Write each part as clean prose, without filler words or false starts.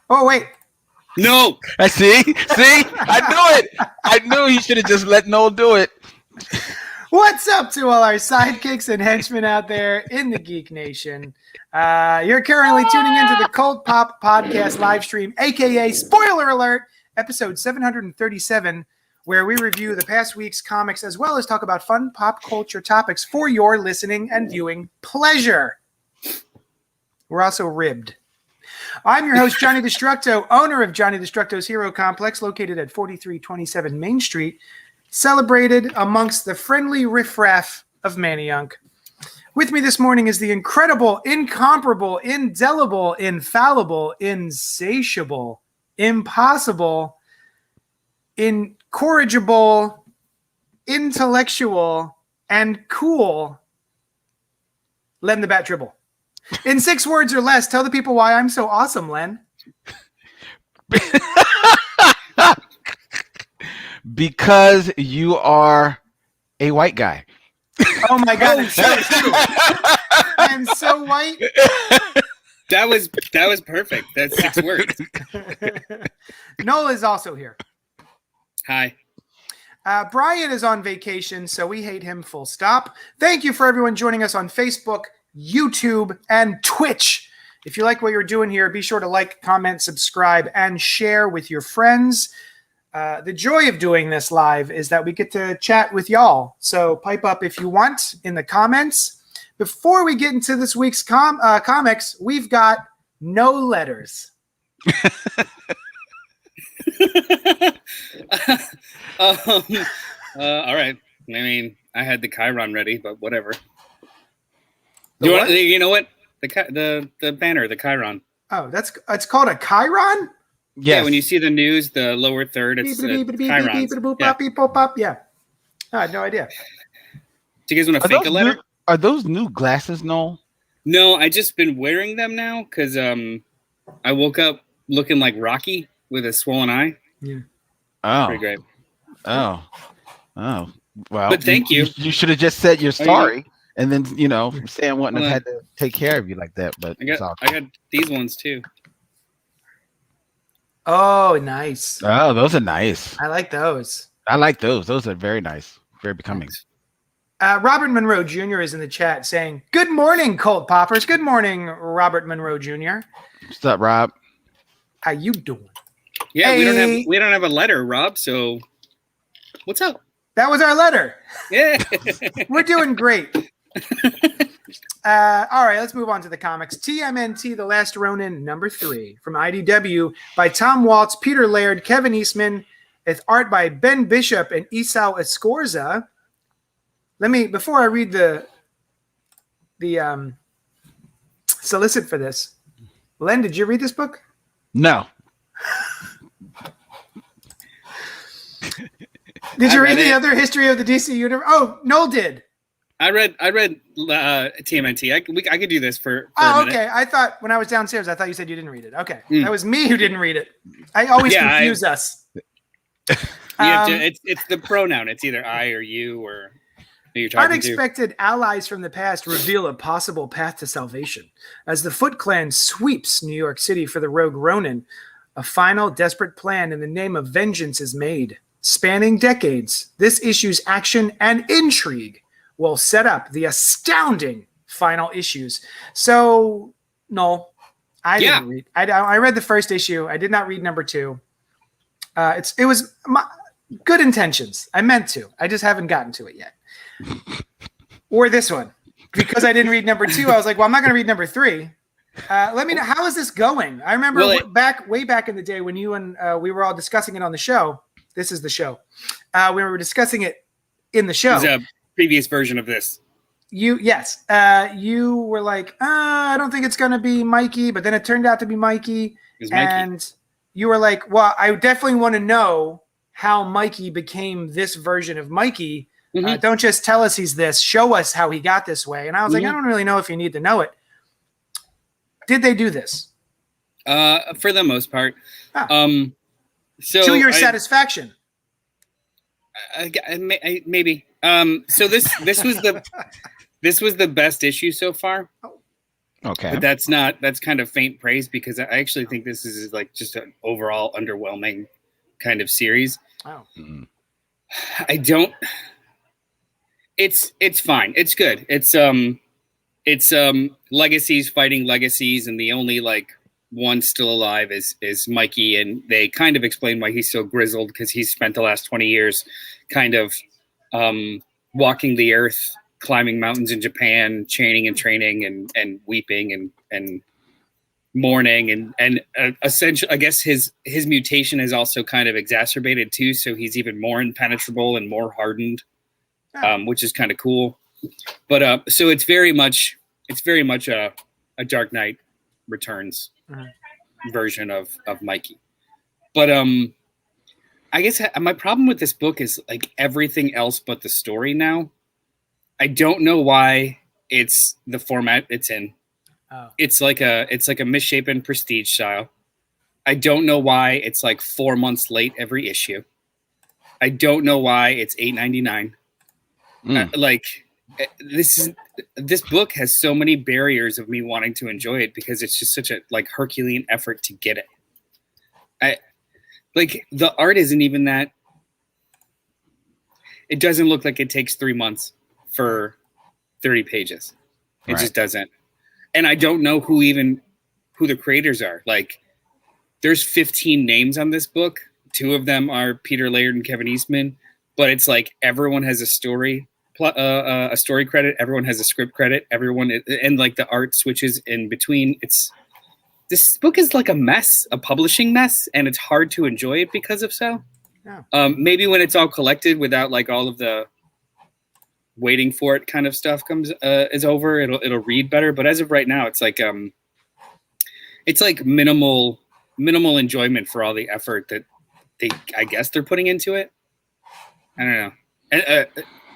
Oh, wait. No. I see. I knew it. I knew he should have just let Noel do it. What's up to all our sidekicks and henchmen out there in the Geek Nation? You're currently tuning into the CultPop podcast live stream, aka spoiler alert, episode 737, where we review the past week's comics as well as talk about fun pop culture topics for your listening and viewing pleasure. We're also ribbed. I'm your host, Johnny Destructo, owner of Johnny Destructo's Hero Complex, located at 4327 Main Street, celebrated amongst the friendly riffraff of Manayunk. With me this morning is the incredible, incomparable, indelible, infallible, insatiable, impossible, incorrigible, intellectual, and cool Len the Bat Dribble. In 6 words or less, tell the people why I'm so awesome, Len. Because you are a white guy. Oh my God, it's so true. I'm so white. That was perfect. That's 6 words. Noel is also here. Hi. Brian is on vacation, so we hate him full stop. Thank you for everyone joining us on Facebook, YouTube, and Twitch. If you like what you're doing here, be sure to like, comment, subscribe, and share with your friends. The joy of doing this live is that we get to chat with y'all. So pipe up if you want in the comments. Before we get into this week's comics, we've got no letters. All right. I mean, I had the Chiron ready, but whatever. You know what? The banner, the Chiron. Oh, it's called a Chiron? Yes. Yeah, when you see the news, the lower third, it's Chiron. Yeah. I had no idea. Do you guys want to fake a letter? Are those new glasses, Noel? No, I just been wearing them now because I woke up looking like Rocky with a swollen eye. Yeah. Oh. Pretty great. Oh. Well. But thank you. You should have just said you're sorry, and then Sam wouldn't have had to take care of you like that. But I got these ones too. Oh, nice. Oh, those are nice. I like those. I like those. Those are very nice. Very becoming. Robert Monroe Jr. is in the chat saying, "Good morning, Cult Poppers." Good morning, Robert Monroe Jr. What's up, Rob? How you doing? Yeah, Hey. we don't have a letter, Rob. So, what's up? That was our letter. Yeah, We're doing great. All right, let's move on to the comics. TMNT, The Last Ronin, number 3, from IDW by Tom Waltz, Peter Laird, Kevin Eastman, with art by Ben Bishop and Isao Escorza. Before I read the solicit for this, Len, did you read this book? No. Did you read the other history of the DC universe? Oh, Noel did. I read TMNT. I could do this for a minute. Okay. I thought when I was downstairs, I thought you said you didn't read it. Okay. That was me who didn't read it. I always confuse us. It's the pronoun. It's either I or you or who you're talking Unexpected allies from the past reveal a possible path to salvation. As the Foot Clan sweeps New York City for the rogue Ronin, a final desperate plan in the name of vengeance is made. Spanning decades, this issue's action and intrigue will set up the astounding final issues. So, no, I didn't read. I read the first issue. I did not read number 2. It was my good intentions. I meant to. I just haven't gotten to it yet. Or this one. Because I didn't read number 2, I was like, well, I'm not going to read number 3. Let me know, how is this going? I remember way back in the day when you and we were all discussing it on the show. This is the show. We were discussing it in the show. It's a previous version of this. You were like, I don't think it's going to be Mikey, but then it turned out to be Mikey. And you were like, well, I definitely want to know how Mikey became this version of Mikey. Mm-hmm. Don't just tell us he's this. Show us how he got this way. And I was like, I don't really know if you need to know it. Did they do this? For the most part. So to your satisfaction. Maybe. So this was the best issue so far. Okay. But that's kind of faint praise because I actually think this is like just an overall underwhelming kind of series. Oh. I don't. It's fine. It's good. It's legacies fighting legacies, and the only like one still alive is Mikey, and they kind of explain why he's so grizzled because he's spent the last 20 years kind of walking the earth, climbing mountains in Japan, chaining and training and weeping and mourning and essentially I guess his mutation is also kind of exacerbated too, so he's even more impenetrable and more hardened, which is kind of cool. But so it's very much a Dark Knight Returns version of Mikey. But I guess my problem with this book is like everything else but the story now. I don't know why it's the format it's in. Oh. It's like a misshapen prestige style. I don't know why it's like 4 months late every issue. I don't know why it's $8.99. Like this book has so many barriers of me wanting to enjoy it because it's just such a like Herculean effort to get it. Like the art isn't even that. It doesn't look like it takes 3 months for 30 pages. It just doesn't. And I don't know who the creators are. Like there's 15 names on this book. 2 of them are Peter Laird and Kevin Eastman, but it's like everyone has a story credit. Everyone has a script credit. And like the art switches in between. This book is like a mess, a publishing mess, and it's hard to enjoy it because of so. Yeah. Maybe when it's all collected without like all of the waiting for it kind of stuff is over, it'll read better. But as of right now, it's like minimal enjoyment for all the effort that they're putting into it. I don't know.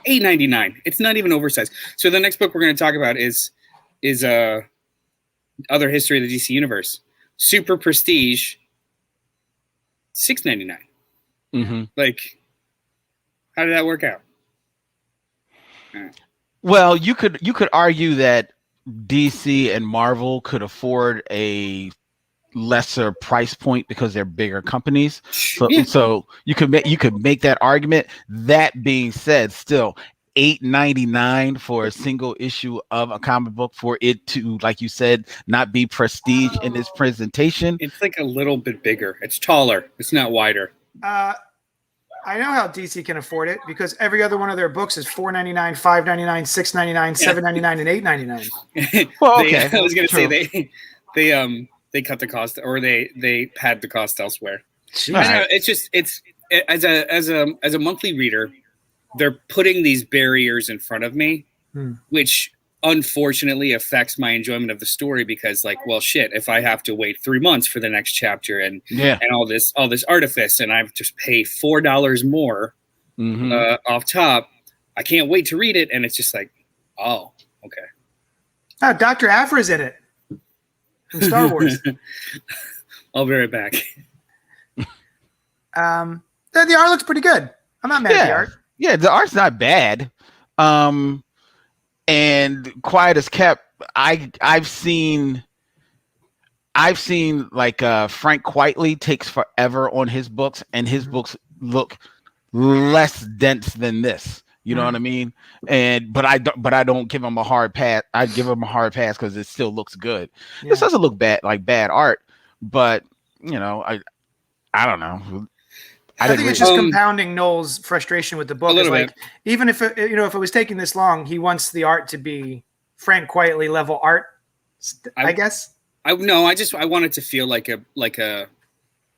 $8.99. It's not even oversized. So the next book we're going to talk about is Other History of the DC Universe. Super prestige. $6.99. Mm-hmm. Like, how did that work out? Well, you could argue that DC and Marvel could afford a lesser price point because they're bigger companies. So you could make that argument. That being said, still $8.99 for a single issue of a comic book, for it to, like you said, not be prestige in its presentation. It's like a little bit bigger. It's taller. It's not wider. I know how DC can afford it because every other one of their books is $4.99, $5.99, $6.99, $7.99, and $8.99. Well, okay. I was going to say they cut the cost, or they pad the cost elsewhere. I don't know, it's just as a monthly reader, they're putting these barriers in front of me, which unfortunately affects my enjoyment of the story because, like, well, shit, if I have to wait 3 months for the next chapter and all this artifice, and I have to pay $4 more off top, I can't wait to read it, and it's just like, oh, okay. Oh, Dr. Aphra's in it from Star Wars. I'll be right back. The art looks pretty good. I'm not mad at the art. Yeah, the art's not bad. And quiet as kept, I've seen like Frank Quitely takes forever on his books, and his books look less dense than this. You know what I mean? But I don't give him a hard pass. I give him a hard pass because it still looks good. Yeah. This doesn't look bad, like bad art, but you know, I don't know. I think it's just compounding Noel's frustration with the book. It's like, even if it was taking this long, he wants the art to be Frank Quitely level art. I guess. I want it to feel like an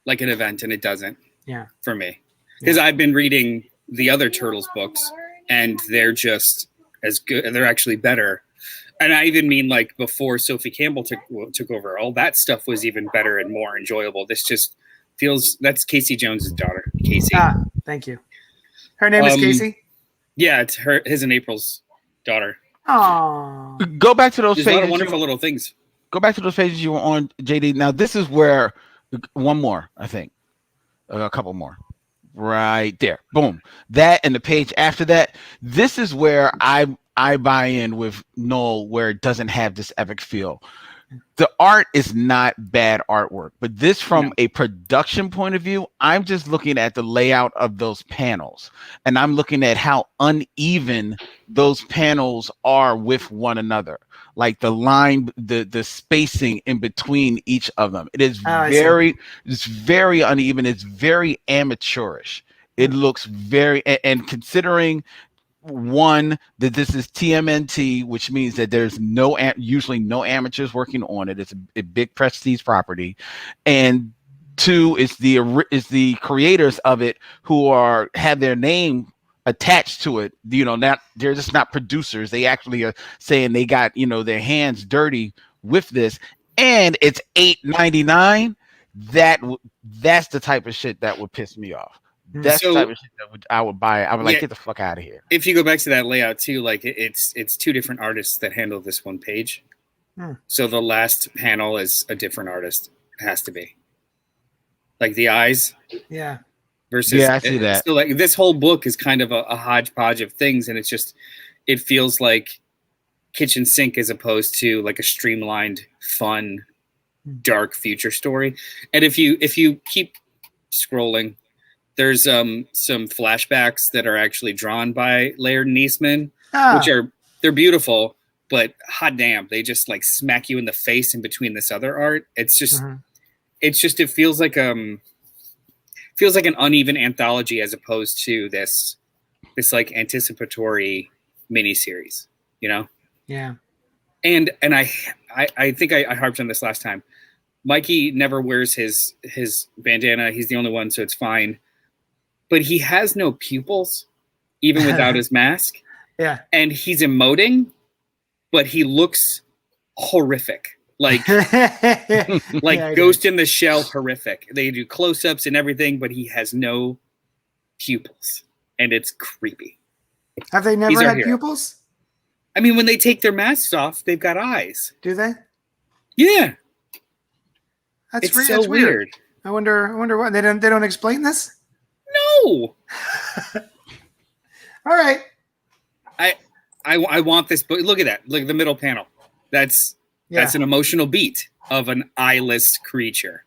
event, and it doesn't. Yeah. For me, because I've been reading the other Turtles books, and they're just as good. And they're actually better. And I even mean like before Sophie Campbell took over, all that stuff was even better and more enjoyable. This just feels, that's Casey Jones's daughter, Casey. Thank you. Her name is Casey? Yeah, it's his and April's daughter. Oh. Go back to those pages. A lot of wonderful little things. Go back to those pages you were on, JD. Now this is where one more, I think. A couple more. Right there. Boom. That and the page after that. This is where I I buy in with Noel where it doesn't have this epic feel. The art is not bad artwork, but this from a production point of view, I'm just looking at the layout of those panels, and I'm looking at how uneven those panels are with one another. Like the line, the spacing in between each of them. It is it's very uneven. It's very amateurish. It looks very, and considering one, that this is TMNT, which means that there's usually no amateurs working on it. It's a big prestige property, and two is the creators of it who have their name attached to it. They're just not producers. They actually are saying they got their hands dirty with this, and it's $8.99. That's the type of shit that would piss me off. That's the type of shit that I would buy. I would get the fuck out of here. If you go back to that layout too, like it's two different artists that handle this one page. So the last panel is a different artist. It has to be. Like the eyes. Yeah. Versus I see that. So like this whole book is kind of a hodgepodge of things, and it feels like kitchen sink as opposed to like a streamlined, fun, dark future story. And if you keep scrolling, there's some flashbacks that are actually drawn by Laird and Eastman, which they're beautiful, but hot damn, they just like smack you in the face in between this other art. It's just it feels like an uneven anthology as opposed to this like anticipatory miniseries, Yeah. And I think I harped on this last time. Mikey never wears his bandana. He's the only one, so it's fine. But he has no pupils, even without his mask. Yeah. And he's emoting, but he looks horrific. Like Ghost in the Shell horrific. They do close-ups and everything, but he has no pupils. And it's creepy. Have they never had pupils? I mean, when they take their masks off, they've got eyes. Do they? Yeah. It's so weird. I wonder why they don't explain this. No. All right. I want this book. Look at that. Look at the middle panel. That's an emotional beat of an eyeless creature.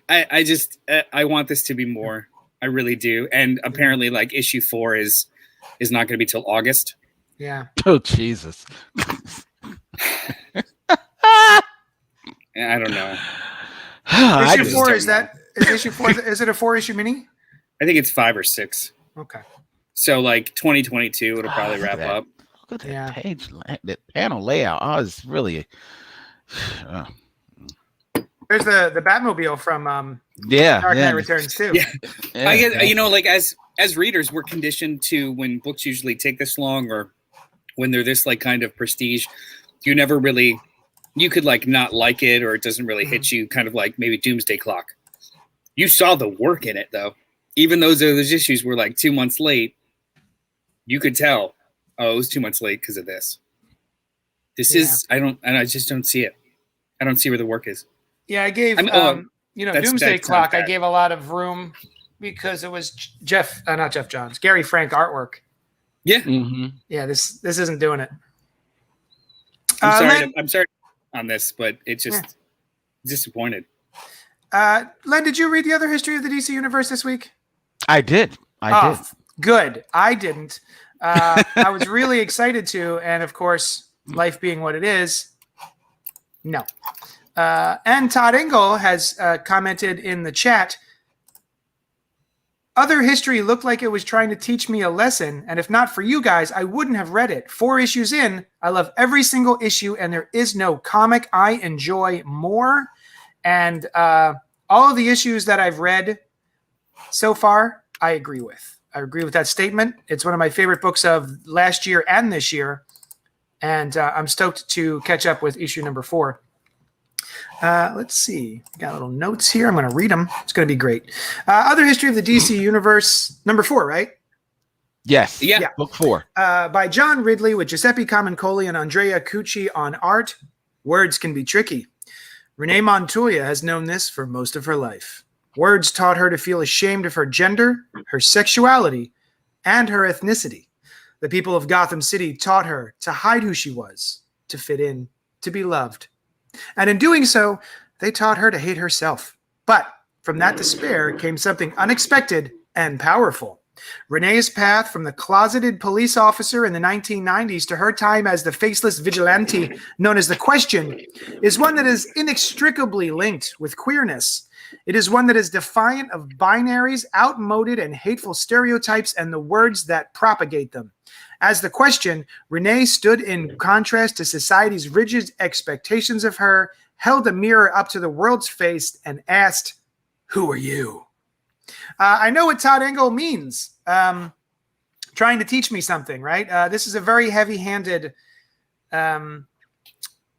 I want this to be more. I really do. And apparently, like issue 4 is not going to be till August. Yeah. Oh Jesus. I don't know. Issue 4 is issue 4? Is it a 4-issue mini? I think it's 5 or 6. Okay. So like 2022, it'll probably wrap up. Look at that page, that panel layout. Oh, it's really. There's the Batmobile from Dark Knight Returns too. Yeah. I get like as readers, we're conditioned to, when books usually take this long or when they're this like kind of prestige, you never really. You could like not like it, or it doesn't really hit you, kind of like maybe Doomsday Clock. You saw the work in it though. Even those issues were like 2 months late. You could tell, it was 2 months late because of this. I just don't see it. I don't see where the work is. Yeah, I gave Doomsday Clock. I gave a lot of room because it was Gary Frank artwork. Yeah. Mm-hmm. Yeah, this isn't doing it. I'm sorry on this, but it's just disappointed. Len, did you read the other history of the DC Universe this week? I did. I did. Good. I didn't. I was really excited to, and of course, life being what it is, no. And Todd Engel has commented in the chat, other history looked like it was trying to teach me a lesson, and if not for you guys, I wouldn't have read it. 4 issues in, I love every single issue, and there is no comic I enjoy more. And all of the issues that I've read so far, I agree with. I agree with that statement. It's one of my favorite books of last year and this year, and I'm stoked to catch up with issue number 4. Let's see. Got little notes here. I'm going to read them. It's going to be great. Other history of the DC Universe, number 4, right? Yes. Yeah. Book 4. By John Ridley with Giuseppe Camuncoli and Andrea Cucci on art. Words can be tricky. Renee Montoya has known this for most of her life. Words taught her to feel ashamed of her gender, her sexuality, and her ethnicity. The people of Gotham City taught her to hide who she was, to fit in, to be loved. And in doing so, they taught her to hate herself. But from that despair came something unexpected and powerful. Renee's path from the closeted police officer in the 1990s to her time as the faceless vigilante known as the Question is one that is inextricably linked with queerness. It is one that is defiant of binaries, outmoded and hateful stereotypes, and the words that propagate them. As the Question, Renee stood in contrast to society's rigid expectations of her, held a mirror up to the world's face, and asked, "Who are you?" I know what Todd Engel means. Trying to teach me something, right? This is a very heavy-handed, what's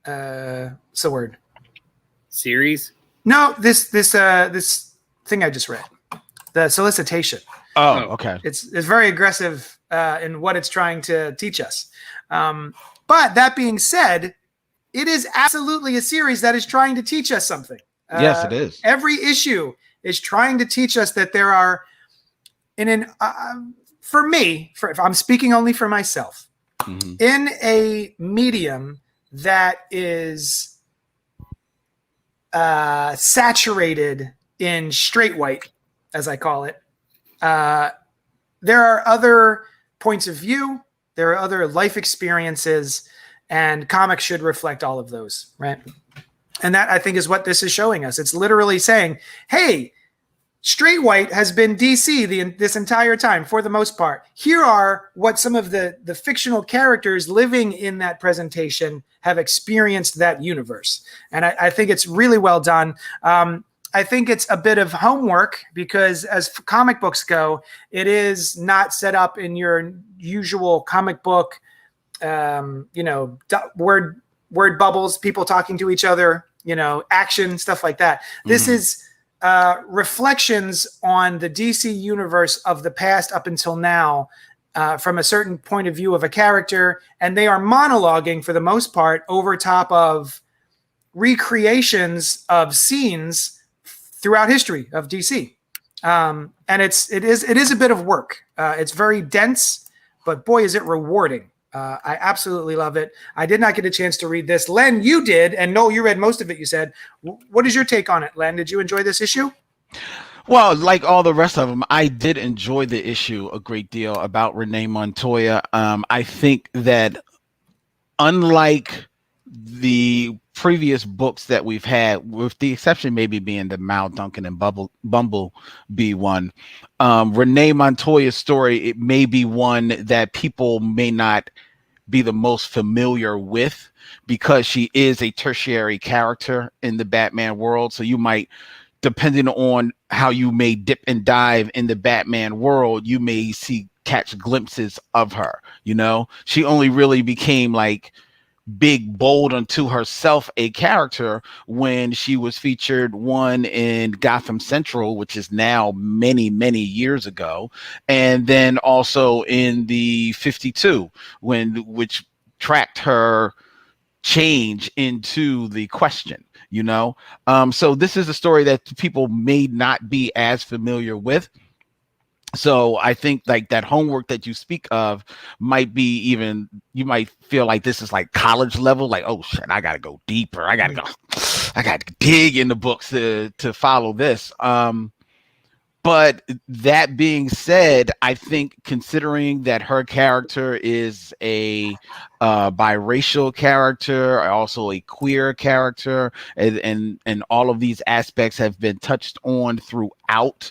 the word? Series? No, this thing I just read, the solicitation. Oh, okay. It's very aggressive in what it's trying to teach us. But that being said, it is absolutely a series that is trying to teach us something. Yes, it is. Every issue is trying to teach us that there are, for me, if I'm speaking only for myself, in a medium that is saturated in straight white, as I call it, there are other points of view, there are other life experiences, and comics should reflect all of those, right? And that, I think, is what this is showing us. It's literally saying, hey, straight white has been DC this entire time, for the most part. Here are what some of the fictional characters living in that presentation have experienced that universe. And I think it's really well done. I think it's a bit of homework because as comic books go, it is not set up in your usual comic book, word bubbles, people talking to each other, action, stuff like that. This is reflections on the DC universe of the past up until now, from a certain point of view of a character, and they are monologuing for the most part over top of recreations of scenes throughout history of DC. And it is a bit of work. It's very dense, but boy, is it rewarding. I absolutely love it. I did not get a chance to read this. Len, you did, and Noel, you read most of it, you said. What is your take on it, Len? Did you enjoy this issue? Well, like all the rest of them, I did enjoy the issue a great deal about Renee Montoya. I think that unlike the previous books that we've had, with the exception maybe being the Mal Duncan and Bumblebee one, Renee Montoya's story, it may be one that people may not be the most familiar with because she is a tertiary character in the Batman world. So you might, depending on how you may dip and dive in the Batman world, you may catch glimpses of her. She only really became like big, bold unto herself a character when she was featured one in Gotham Central, which is now many, many years ago, and then also in the 52, which tracked her change into the Question. So this is a story that people may not be as familiar with. So I think like that homework that you speak of might be even, you might feel like this is like college level, like, oh shit, I got to go deeper. I got to dig in the books to follow this. But that being said, I think considering that her character is a biracial character, also a queer character, and all of these aspects have been touched on throughout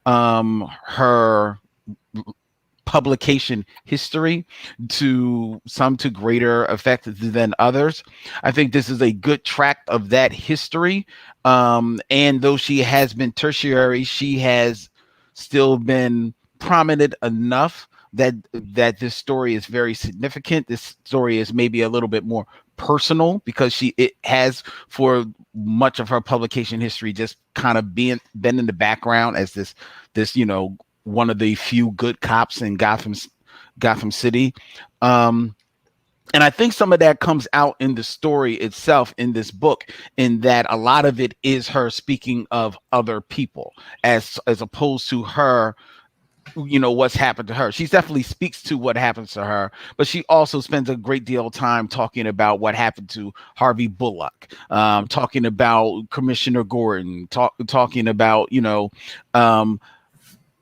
her publication history, to greater effect than others. I think this is a good track of that history. And though she has been tertiary, she has still been prominent enough that this story is very significant. This story is maybe a little bit more personal because it has for much of her publication history just kind of been in the background as this one of the few good cops in Gotham City. And I think some of that comes out in the story itself in this book, in that a lot of it is her speaking of other people as opposed to her what's happened to her. She definitely speaks to what happens to her, but she also spends a great deal of time talking about what happened to Harvey Bullock, talking about Commissioner Gordon, talking about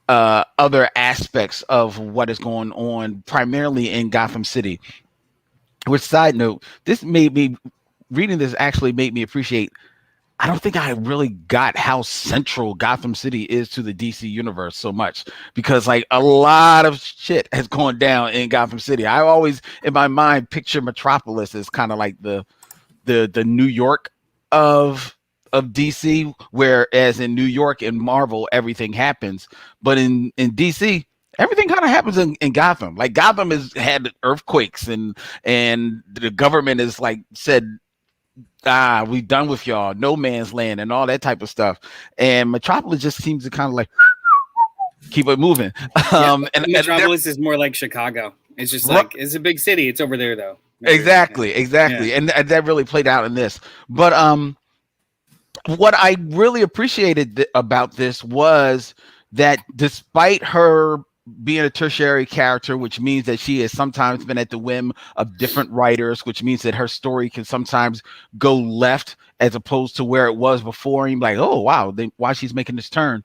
other aspects of what is going on primarily in Gotham City. Which, side note, reading this actually made me appreciate, I don't think I really got how central Gotham City is to the DC universe so much, because like a lot of shit has gone down in Gotham City. I always in my mind picture Metropolis as kind of like the New York of DC, whereas in New York and Marvel everything happens, but in DC everything kind of happens in Gotham. Like Gotham has had earthquakes and the government has like said, we done with y'all, no man's land and all that type of stuff. And Metropolis just seems to kind of like keep it moving. And Metropolis is more like Chicago. It's just like, it's a big city. It's over there though. Exactly. Yeah. And that really played out in this. But what I really appreciated about this was that despite her being a tertiary character, which means that she has sometimes been at the whim of different writers, which means that her story can sometimes go left as opposed to where it was before. And you're like, oh, wow, why she's making this turn.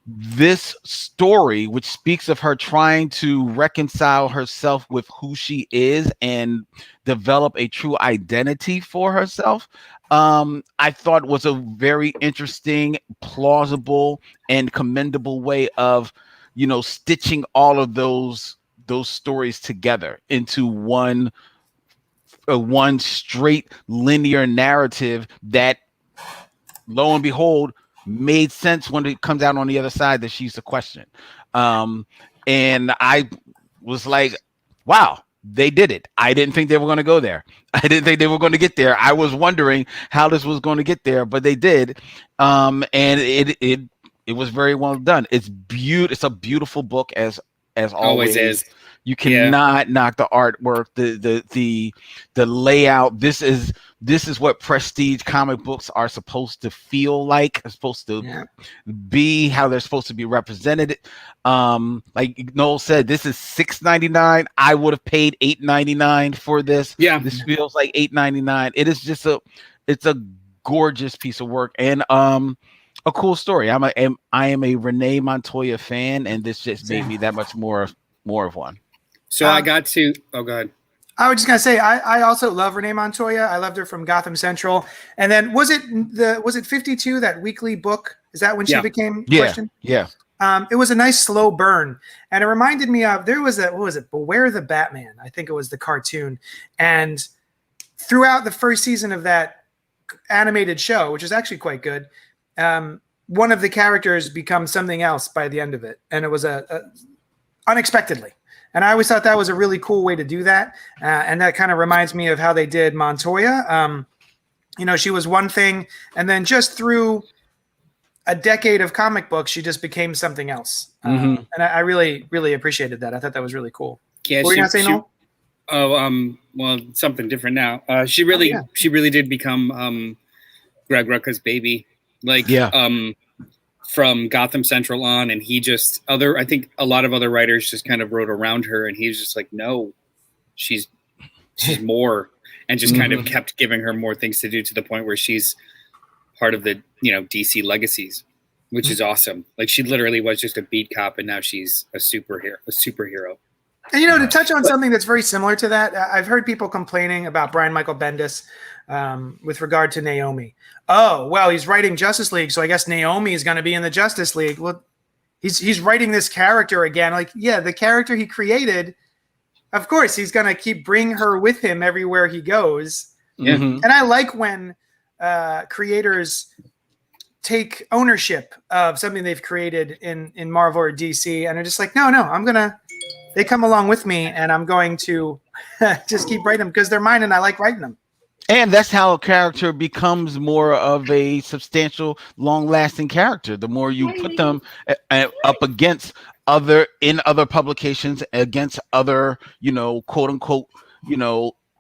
This story, which speaks of her trying to reconcile herself with who she is and develop a true identity for herself, I thought was a very interesting, plausible, and commendable way of stitching all of those stories together into one straight linear narrative that, lo and behold, made sense when it comes out on the other side that she's the question. And I was like, wow, they did it. I didn't think they were going to go there. I didn't think they were going to get there. I was wondering how this was going to get there, but they did. And it was very well done. It's a beautiful book as always is. You cannot knock the artwork, the layout. This is what prestige comic books are supposed to feel like. It's supposed to be how they're supposed to be represented. Like Noel said, this is $6.99. I would have paid $8.99 for this. Yeah, this feels like $8.99. It is just it's a gorgeous piece of work and a cool story. I am a Renee Montoya fan, and this just made me that much more of one. So I got to. Oh, go ahead. I was just gonna say I also love Renee Montoya. I loved her from Gotham Central, and then was it 52, that weekly book? Is that when she became Question? Yeah. It was a nice slow burn, and it reminded me of what was it? Beware the Batman. I think it was the cartoon, and throughout the first season of that animated show, which is actually quite good. One of the characters becomes something else by the end of it, and it was unexpectedly. And I always thought that was a really cool way to do that, and that kind of reminds me of how they did Montoya. She was one thing, and then just through a decade of comic books, she just became something else. And I really, really appreciated that. I thought that was really cool. Yeah, what were you gonna say, Noel? Well, something different now. She really did become Greg Rucka's baby. From Gotham Central on, and I think a lot of other writers just kind of wrote around her, and he was just like, no, she's more, and just kind of kept giving her more things to do to the point where she's part of the DC legacies, which is awesome. Like she literally was just a beat cop, and now she's a superhero. And to touch on something that's very similar to that, I've heard people complaining about Brian Michael Bendis with regard to Naomi. Oh, well, he's writing Justice League, so I guess Naomi is going to be in the Justice League. Well, he's writing this character again. Like, yeah, the character he created, of course, he's going to keep bringing her with him everywhere he goes. Yeah. And I like when creators take ownership of something they've created in Marvel or DC, and are just like, no, they come along with me, and I'm going to just keep writing them because they're mine, and I like writing them. And that's how a character becomes more of a substantial, long-lasting character. The more you put them up against other publications, against other, quote unquote,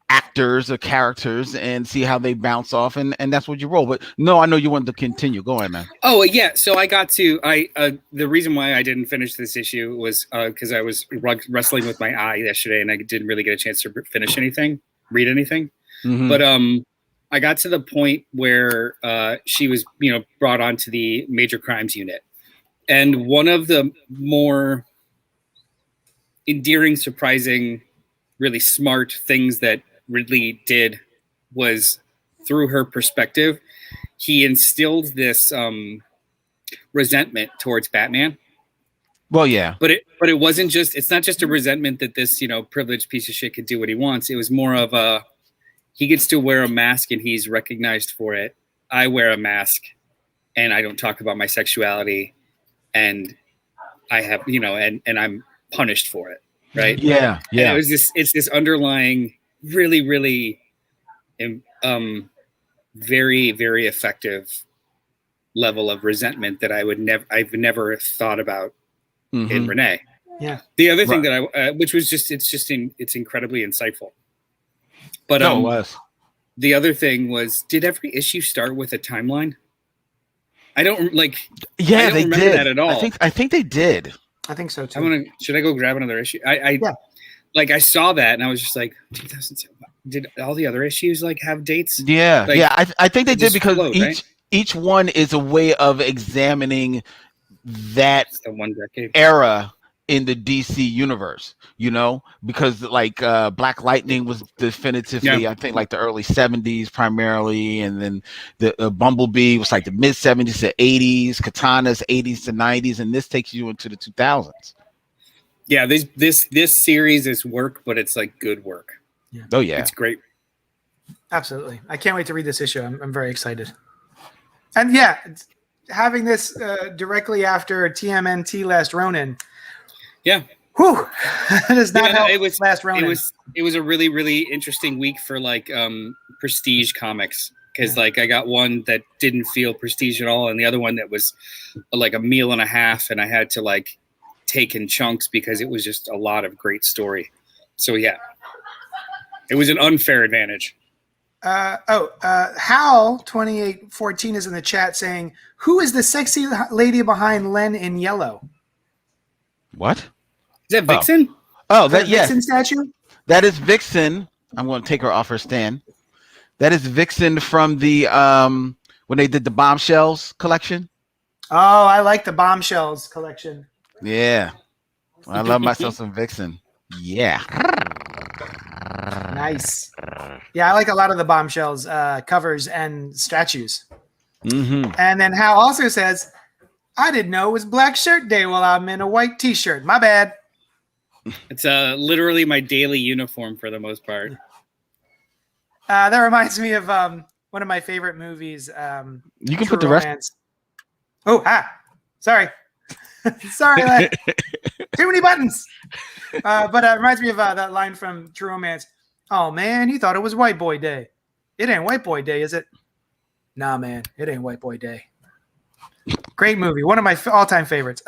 actors or characters and see how they bounce off, and that's what you roll. But no, I know you wanted to continue. Go ahead, man. Oh yeah, so I got to the reason why I didn't finish this issue was because I was wrestling with my eye yesterday, and I didn't really get a chance to read anything. Mhm. But I got to the point where she was brought onto the major crimes unit, and one of the more endearing, surprising, really smart things that Ridley did was, through her perspective, he instilled this resentment towards Batman. Well, yeah, but it wasn't just, it's not just a resentment that this privileged piece of shit could do what he wants. It was more of a, he gets to wear a mask and he's recognized for it. I wear a mask and I don't talk about my sexuality, and I have and I'm punished for it, right? yeah. And it was it's this underlying, really, really very, very effective level of resentment that I've never thought about in Renee. Yeah. The other thing that I which was just it's incredibly insightful. But No, it was. The other thing was, did every issue start with a timeline? I don't Yeah, I don't they remember did. that at all. I think they did. I think so too. Should I go grab another issue? I I saw that and I was just like, 2007. Did all the other issues have dates? Yeah, I think they did because right? each one is a way of examining that It's the one decade era in the DC universe, because Black Lightning was definitively, I think, the early 70s primarily, and then the Bumblebee was the mid 70s to 80s, Katana's 80s to 90s, and this takes you into the 2000s. Yeah, this series is work, but it's good work. Yeah. Oh yeah, it's great. Absolutely. I can't wait to read this issue. I'm very excited. And yeah, having this directly after TMNT Last Ronin. Yeah. Whew. That does not help. It was Last Ronin. It was a really, really interesting week for prestige comics, because I got one that didn't feel prestige at all, and the other one that was a meal and a half, and I had to take in chunks because it was just a lot of great story. So yeah, it was an unfair advantage. Hal 2814 is in the chat saying, "Who is the sexy lady behind Len in yellow?" What? Is that Vixen? Oh, that Vixen statue? That is Vixen. I'm going to take her off her stand. That is Vixen from the when they did the Bombshells collection. Oh, I like the Bombshells collection. Yeah, I love myself some Vixen. Yeah. Nice. Yeah, I like a lot of the Bombshells covers and statues. Mm-hmm. And then Hal also says, "I didn't know it was Black Shirt Day while I'm in a white T-shirt. My bad." It's literally my daily uniform for the most part. That reminds me of one of my favorite movies. You can put the rest. Oh, sorry. Sorry, too many buttons. But it reminds me of that line from True Romance. "Oh man, he thought it was White Boy Day. It ain't White Boy Day, is it?" Nah, man, it ain't White Boy Day. Great movie, one of my all-time favorites.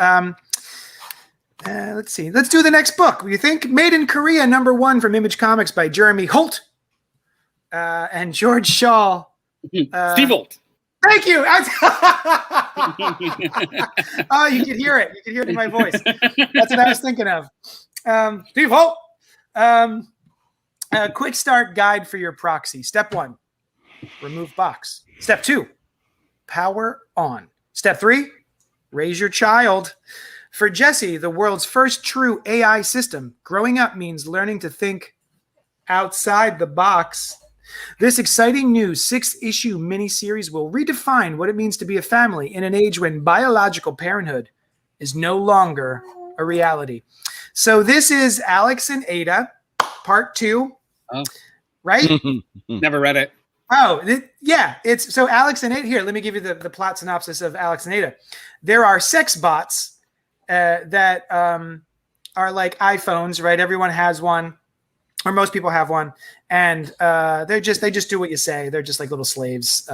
Let's see. Let's do the next book. What do you think? Made in Korea, #1 from Image Comics by Jeremy Holt and George Shaw. Steve Holt. Thank you. Oh, you could hear it. You could hear it in my voice. That's what I was thinking of. Steve Holt. A quick start guide for your proxy. Step 1, remove box. Step 2, power on. Step 3, raise your child. For Jesse, the world's first true AI system, growing up means learning to think outside the box. This exciting new 6-issue miniseries will redefine what it means to be a family in an age when biological parenthood is no longer a reality. So this is Alex and Aydah, part 2, right? Never read it. Oh, it's so Alex and Aydah. Here, let me give you the plot synopsis of Alex and Aydah. There are sex bots that are like iPhones, right? Everyone has one, or most people have one, and they just do what you say. They're just like little slaves.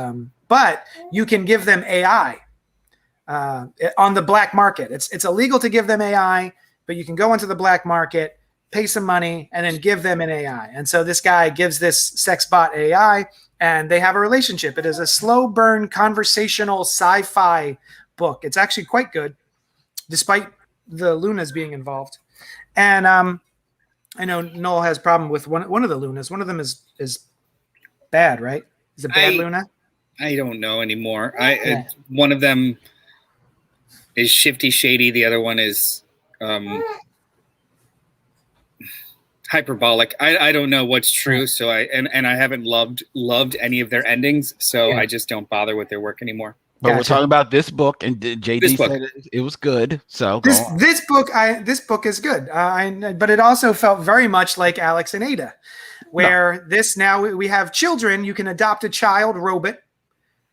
But you can give them AI on the black market. It's illegal to give them AI, but you can go into the black market pay some money, and then give them an AI. And so this guy gives this sex bot AI, and they have a relationship. It is a slow burn conversational sci-fi book. It's actually quite good, despite the Lunas being involved. And I know Noel has a problem with one of the Lunas. One of them is bad, right? Is it bad Luna? I don't know anymore. One of them is shifty shady. The other one is hyperbolic. I don't know what's true. So I haven't loved any of their endings. So I just don't bother with their work anymore. But we're talking about this book, and JD said it was good. So this book is good. But it also felt very much like Alex and Aydah, where now we have children. You can adopt a child robot,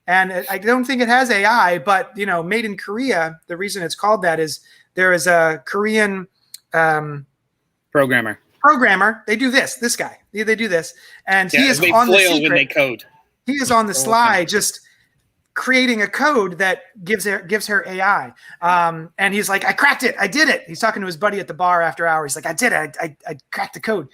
and I don't think it has AI, but made in Korea. The reason it's called that is there is a Korean programmer. They do this guy. They do this, and he is on the secret. When they code. He is on the slide, just creating a code that gives her AI. And he's like, I cracked it. I did it. He's talking to his buddy at the bar after hours. He's like, I did it. I cracked the code.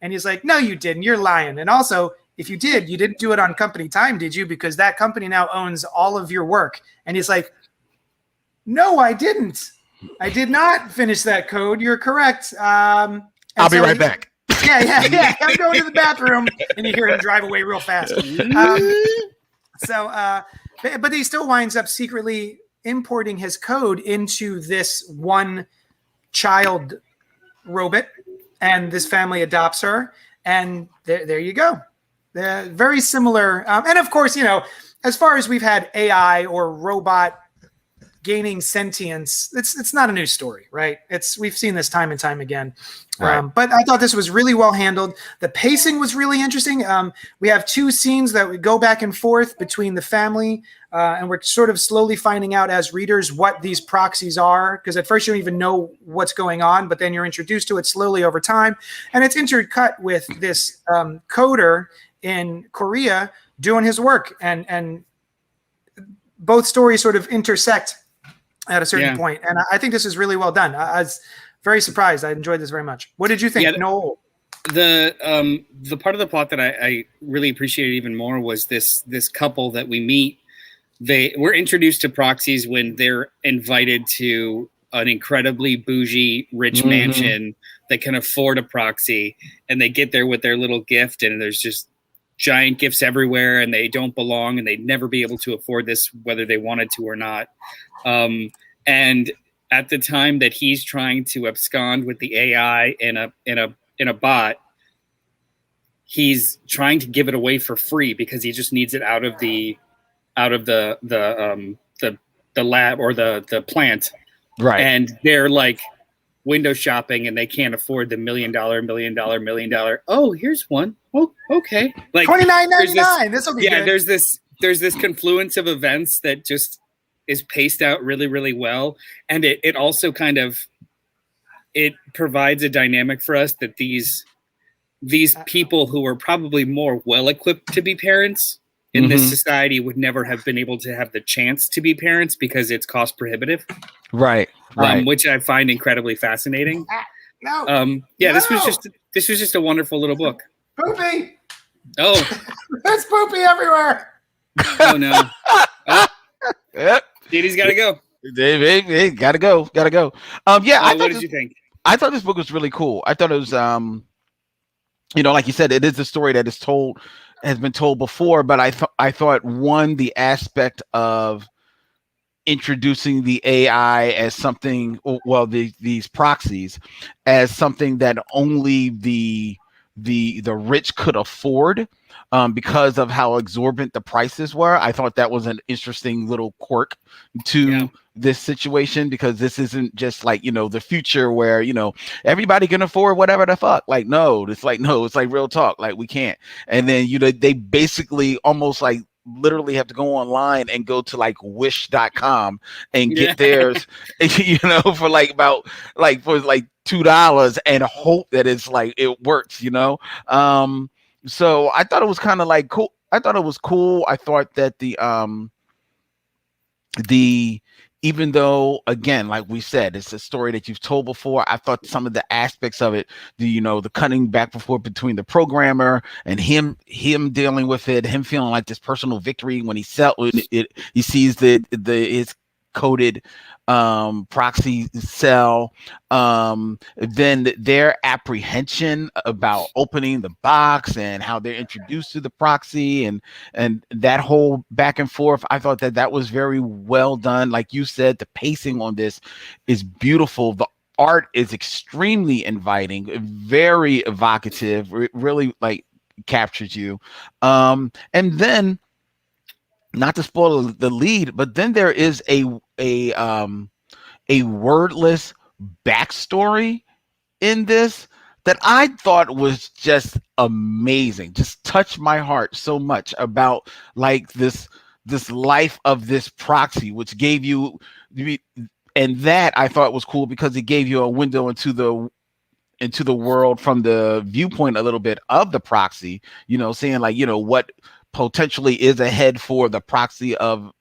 And he's like, no, you didn't. You're lying. And also, if you did, you didn't do it on company time, did you? Because that company now owns all of your work. And he's like, no, I didn't. I did not finish that code. You're correct. I'll be right back. Yeah. I'm going to the bathroom. And you hear him drive away real fast. But he still winds up secretly importing his code into this one child robot, and this family adopts her, and there you go. They're very similar. And of course, as far as we've had AI or robot gaining sentience, it's not a new story, right? We've seen this time and time again. Right. But I thought this was really well handled. The pacing was really interesting. We have two scenes that we go back and forth between the family, and we're sort of slowly finding out as readers what these proxies are, because at first you don't even know what's going on, but then you're introduced to it slowly over time. And it's intercut with this coder in Korea doing his work, and both stories sort of intersect at a certain point. And I think this is really well done. I was very surprised. I enjoyed this very much. What did you think? Noel? The part of the plot that I really appreciated even more was this couple that we meet. They were introduced to proxies when they're invited to an incredibly bougie, rich mansion that can afford a proxy, and they get there with their little gift, and there's just giant gifts everywhere, and they don't belong, and they'd never be able to afford this whether they wanted to or not. And at the time that he's trying to abscond with the AI in a bot, he's trying to give it away for free because he just needs it out of the lab or the plant. Right. And they're like window shopping, and they can't afford the $1 million. Oh, here's one. Oh, okay. Like $29.99. This will be good. There's this confluence of events that just is paced out really, really well. And it also kind of, it provides a dynamic for us that these people who are probably more well-equipped to be parents in this society would never have been able to have the chance to be parents because it's cost prohibitive. Right. Which I find incredibly fascinating. This was just a wonderful little book. Poopy. Oh. There's poopy everywhere. Oh no. Yep. Dee-Dee's got to go. Hey, gotta go. What did you think? I thought this book was really cool. I thought it was, like you said, it is a story that has been told before. But I thought the aspect of introducing the AI as something, these proxies as something that only the rich could afford. Because of how exorbitant the prices were, I thought that was an interesting little quirk to this situation, because this isn't just like, the future where, everybody can afford whatever the fuck. Like, it's like real talk. Like, we can't. And then, they basically almost like literally have to go online and go to like wish.com and get theirs, for like about like for like $2 and hope that it's like it works, So I thought it was kind of like cool. I thought it was cool. I thought that the even though, again, like we said, it's a story that you've told before, I thought some of the aspects of it, the cutting back and forth between the programmer and him dealing with it, him feeling like this personal victory when he he sees his coded proxy cell, then their apprehension about opening the box and how they're introduced to the proxy, and that whole back and forth. I thought that was very well done. Like you said, the pacing on this is beautiful. The art is extremely inviting, very evocative, really like captures you. And then, not to spoil the lead, but then there is a wordless backstory in this that I thought was just amazing. Just touched my heart so much about like this life of this proxy, which gave you, and that I thought was cool because it gave you a window into the world from the viewpoint a little bit of the proxy, saying like, what potentially is ahead for the proxy of,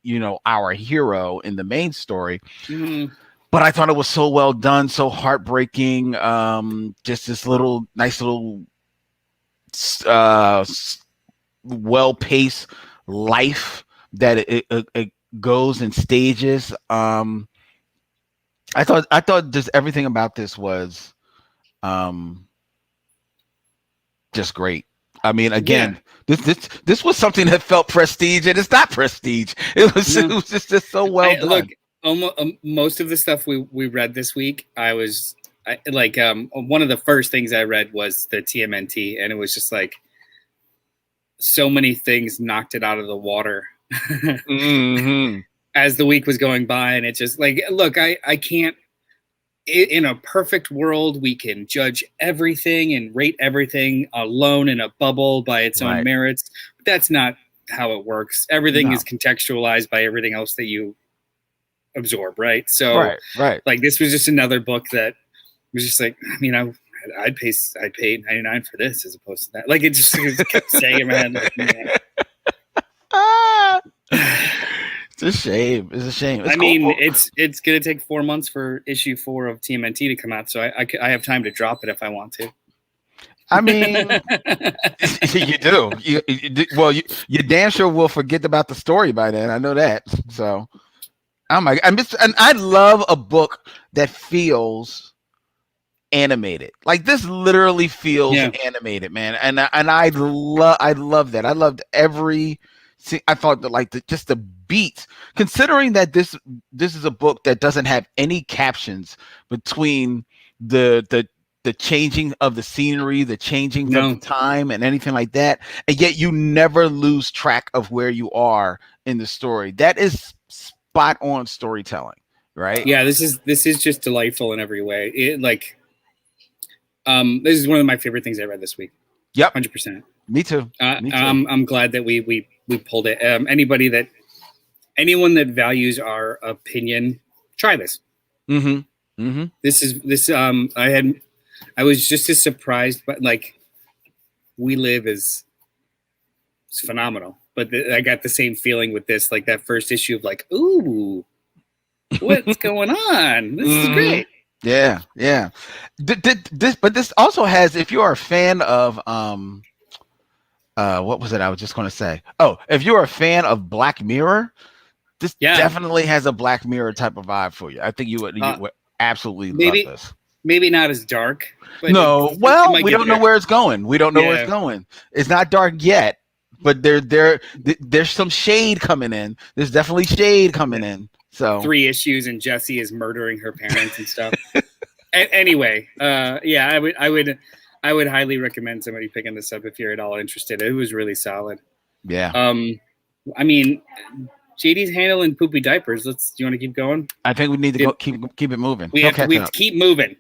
our hero in the main story. Mm-hmm. But I thought it was so well done, so heartbreaking. Just this nice little well-paced life that it goes in stages. I thought just everything about this was just great. I mean, again, this was something that felt prestige, and it's not prestige. It was just so well done. Look, most of the stuff we read this week, one of the first things I read was the TMNT, and it was just like so many things knocked it out of the water Mm-hmm. as the week was going by, and it's just like, look, I can't. In a perfect world, we can judge everything and rate everything alone in a bubble by its own merits. But that's not how it works. Everything is contextualized by everything else that you absorb, right? So, right. Like, this was just another book that was just like, I mean, I'd pay $99 for this as opposed to that. Like, it just kept saying in my head, like, It's a shame. It's I mean, it's going to take 4 months for issue 4 of TMNT to come out, so I have time to drop it if I want to. I mean, you do. You damn sure will forget about the story by then. I know that. So, oh my God, and I love a book that feels animated. Like this literally feels animated, man. And I love that. I loved every. I thought that just the beats, considering that this is a book that doesn't have any captions between the changing of the scenery, the changing of the time, and anything like that, and yet you never lose track of where you are in the story. That is spot on storytelling, right? Yeah, this is just delightful in every way. This is one of my favorite things I read this week. Yep, 100%. Me too. I'm glad that we pulled it. Anyone that values our opinion, try this. Mm-hmm. Mm-hmm. This I was just as surprised, but like We Live is phenomenal. But I got the same feeling with this, like that first issue of like, ooh, what's going on? This is great. Yeah. But this also has, if you are a fan of what was it I was just going to say? Oh, if you're a fan of Black Mirror, this definitely has a Black Mirror type of vibe for you. I think you would absolutely love this. Maybe not as dark. But we don't know where it's going. We don't know where it's going. It's not dark yet, but there's some shade coming in. There's definitely shade coming in. So 3 issues and Jessie is murdering her parents and stuff. Anyway, I would highly recommend somebody picking this up if you're at all interested. It was really solid. Yeah. I mean, JD's handling poopy diapers. Do you want to keep going? I think we need to keep it moving. We have to keep moving.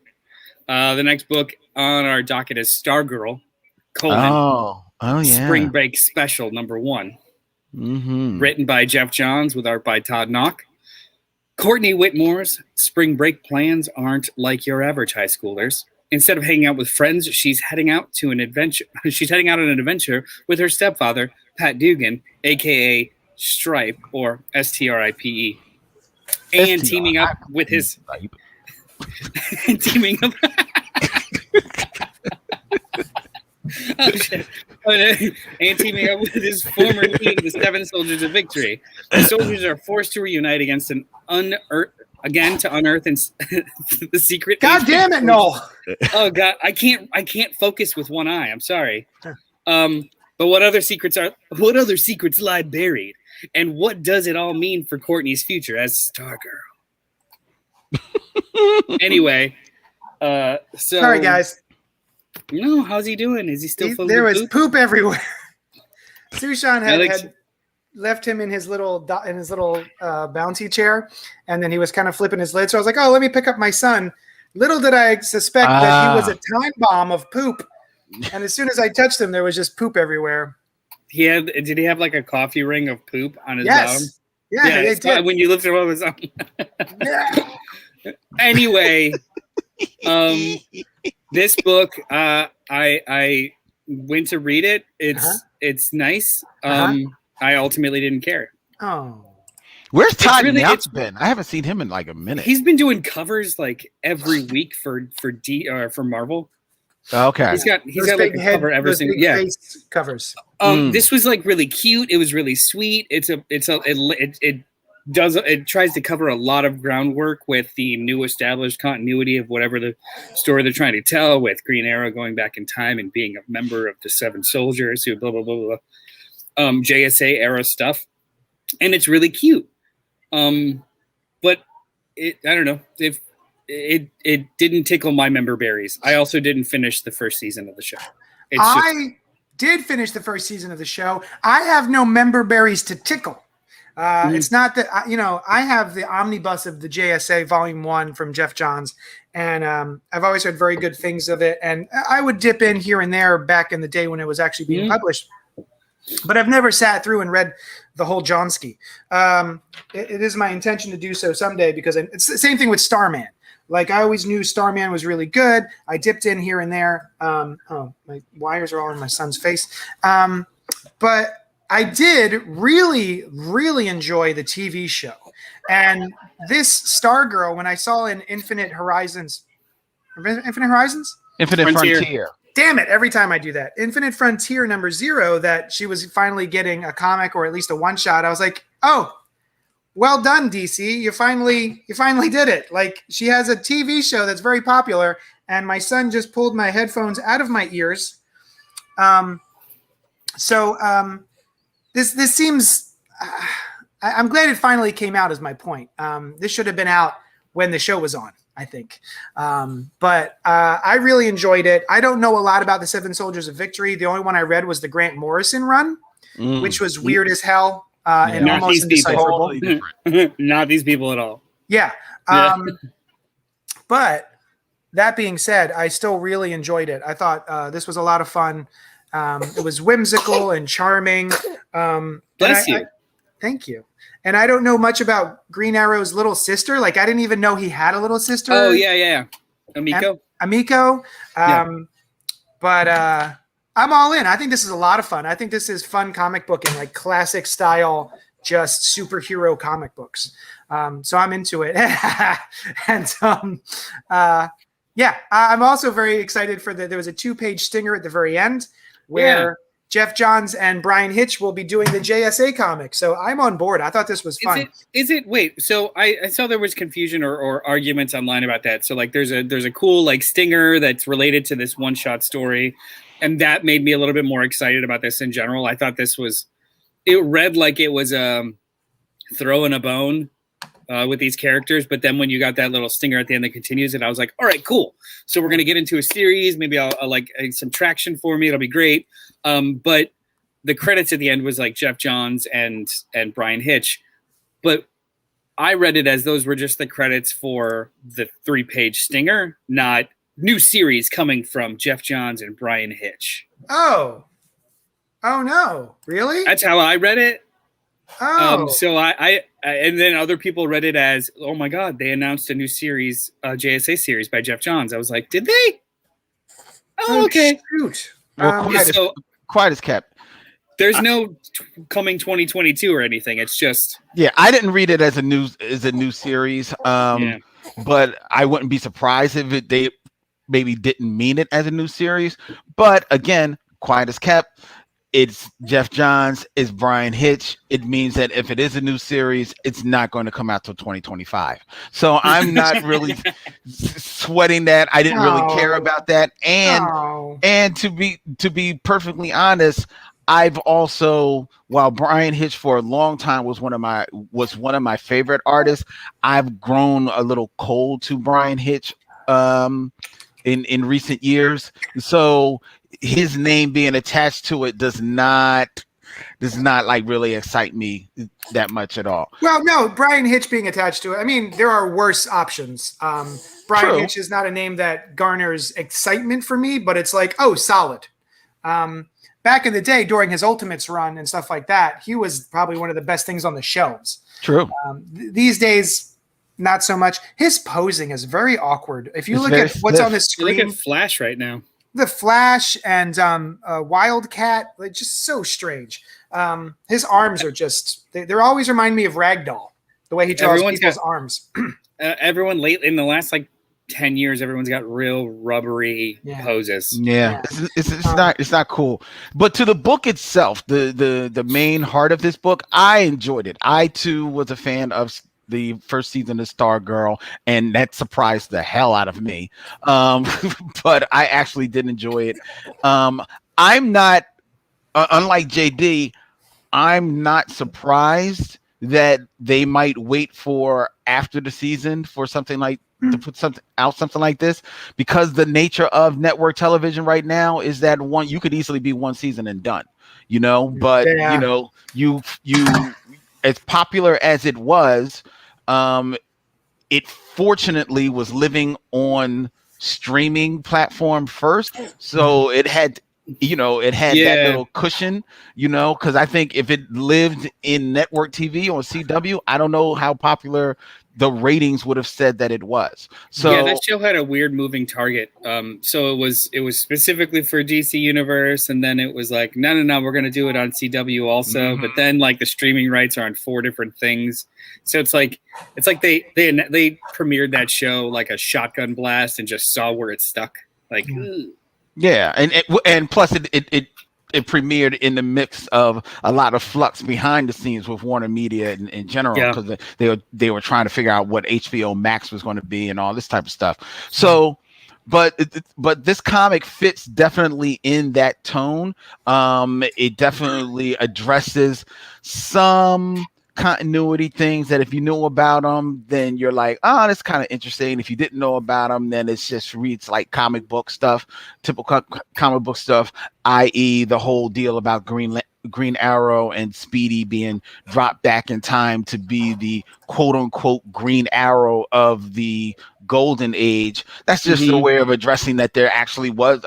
The next book on our docket is Stargirl: Spring Break Special #1. Mm-hmm. Written by Jeff Johns with art by Todd Knock. Courtney Whitmore's spring break plans aren't like your average high schoolers. Instead of hanging out with friends, she's heading out on an adventure with her stepfather, Pat Dugan, aka Stripe, or Stripe. and teaming up with his and teaming up. Oh shit! And teaming up with his former league, the Seven Soldiers of Victory. The soldiers are forced to reunite against an unearth the secret. God damn it, Noel! Oh god, I can't focus with one eye. I'm sorry. But what other secrets lie buried, and what does it all mean for Courtney's future as Stargirl? Anyway, so sorry guys. No, how's he doing? Is he still? There was poop everywhere. Sushan had left him in his little bouncy chair, and then he was kind of flipping his lid. So I was like, "Oh, let me pick up my son." Little did I suspect that he was a time bomb of poop. And as soon as I touched him, there was just poop everywhere. Did he have like a coffee ring of poop on his arm? Yeah, they did. When you lifted him up his arm. Yeah. Anyway, this book, I went to read it. It's nice. I ultimately didn't care. Oh. Where's Todd Nance been? I haven't seen him in like a minute. He's been doing covers like every week for Marvel. Okay. He's got like a cover every single face covers. This was like really cute. It was really sweet. It tries to cover a lot of groundwork with the new established continuity of whatever the story they're trying to tell, with Green Arrow going back in time and being a member of the Seven Soldiers who blah blah blah blah. JSA era stuff, and it's really cute. But I don't know if it didn't tickle my member berries. I also didn't finish the first season of the show. I did finish the first season of the show. I have no member berries to tickle. It's not that I have the omnibus of the JSA Volume 1 from Jeff Johns, and I've always heard very good things of it. And I would dip in here and there back in the day when it was actually being published. But I've never sat through and read the whole Johnsky. It is my intention to do so someday, because it's the same thing with Starman. Like, I always knew Starman was really good. I dipped in here and there. My wires are all in my son's face. But I did really, really enjoy the TV show. And this Stargirl, when I saw in Infinite Frontier. Damn it, every time I do that. Infinite Frontier #0, that she was finally getting a comic or at least a one-shot, I was like, oh, well done, DC. You finally did it. Like, she has a TV show that's very popular, and my son just pulled my headphones out of my ears. This seems I'm glad it finally came out, is my point. This should have been out when the show was on, I think. But I really enjoyed it. I don't know a lot about the Seven Soldiers of Victory. The only one I read was the Grant Morrison run, which was weird as hell and almost indecipherable. Not these people at all. Yeah. But that being said, I still really enjoyed it. I thought this was a lot of fun. It was whimsical and charming. Bless you. Thank you. And I don't know much about Green Arrow's little sister. Like, I didn't even know he had a little sister. Oh, yeah. Amiko. But I'm all in. I think this is a lot of fun. I think this is fun comic booking, like classic style, just superhero comic books. So I'm into it. And I'm also very excited for there was a 2-page stinger at the very end where Jeff Johns and Brian Hitch will be doing the JSA comic. So I'm on board. I thought this was fun. Wait, so I saw there was confusion or arguments online about that. So like there's a cool like stinger that's related to this one-shot story. And that made me a little bit more excited about this in general. I thought it read like it was throwing a bone with these characters. But then when you got that little stinger at the end that continues it, I was like, all right, cool. So we're going to get into a series. Maybe I'll like some traction for me. It'll be great. But the credits at the end was like Jeff Johns and Brian Hitch. But I read it as those were just the credits for the 3-page stinger, not new series coming from Jeff Johns and Brian Hitch. Oh no, really? That's how I read it. Oh, so I and then other people read it as, oh my God, they announced a new series, JSA series by Jeff Johns. I was like, did they? Oh, okay. Shoot. Well, quiet as kept. There's no coming 2022 or anything. It's just I didn't read it as a new series. But I wouldn't be surprised if they maybe didn't mean it as a new series. But again, quiet as kept. It's Jeff Johns, it's Brian Hitch. It means that if it is a new series, it's not going to come out till 2025. So I'm not really sweating that. I didn't really care about that. And to be perfectly honest, I've also, while Brian Hitch for a long time was one of my favorite artists, I've grown a little cold to Brian Hitch in recent years. So his name being attached to it does not like really excite me that much at all. Well, no, Brian Hitch being attached to it. I mean, there are worse options. Brian Hitch is not a name that garners excitement for me, but it's like, oh, solid. Back in the day, during his Ultimates run and stuff like that, he was probably one of the best things on the shelves. True. These days, not so much. His posing is very awkward. If you look at what's on the screen, look at Flash right now. The Flash and Wildcat, like, just so strange. His arms are just, they always remind me of Ragdoll, the way he draws people's arms. Everyone late in the last 10 years, everyone's got real rubbery poses. Yeah. It's not cool. But to the book itself, the main heart of this book, I enjoyed it. I too was a fan of the first season of Stargirl, and that surprised the hell out of me. But I actually did enjoy it. I'm not, unlike JD, I'm not surprised that they might wait for after the season for something like to put something like this, because the nature of network television right now is that you could easily be one season and done, but you as popular as it was, it fortunately was living on streaming platform first. So it had that little cushion, because I think if it lived in network TV on CW, I don't know how popular the ratings would have said that it was. So that show had a weird moving target. So it was specifically for DC Universe, and then it was like, no, we're going to do it on CW also. But then the streaming rights are on 4 different things. So it's like they premiered that show like a shotgun blast and just saw where it stuck. And plus it premiered in the mix of a lot of flux behind the scenes with Warner Media in general, because they were trying to figure out what HBO Max was going to be and all this type of stuff. So, but this comic fits definitely in that tone. It definitely addresses some continuity things that if you knew about them, then you're like, oh, that's kind of interesting. If you didn't know about them, then it's just reads like comic book stuff, typical comic book stuff, i.e. the whole deal about Green Arrow and Speedy being dropped back in time to be the quote unquote Green Arrow of the Golden Age. That's just a way of addressing that there actually was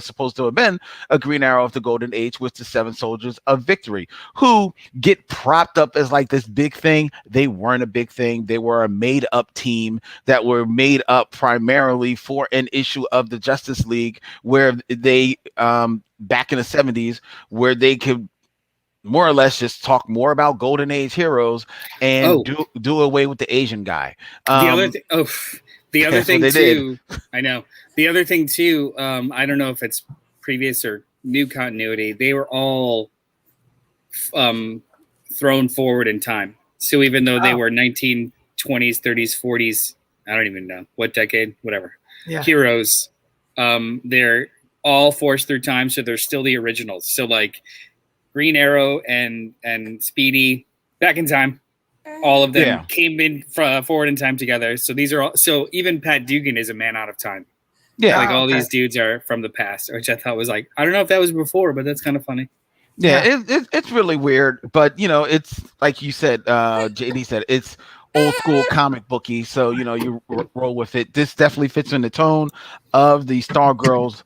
supposed to have been a Green Arrow of the Golden Age with the 7 Soldiers of Victory, who get propped up as like this big thing. They weren't a big thing. They were a made up team that were made up primarily for an issue of the Justice League, where they back in the 70s, where they could more or less just talk more about Golden Age heroes and do away with the Asian guy. The other thing too, I know. The other thing too, I don't know if it's previous or new continuity. They were all thrown forward in time. So even though they were 1920s, 30s, 40s, I don't even know what decade, whatever, heroes, they're all forced through time. So they're still the originals. So like Green Arrow and Speedy back in time, all of them came in forward in time together. So these are all. So even Pat Dugan is a man out of time. Yeah, like all these dudes are from the past, which I thought was like, I don't know if that was before, but that's kind of funny. Yeah, it's really weird, but it's like you said, JD said, it's old school comic booky. So you roll with it. This definitely fits in the tone of the Stargirls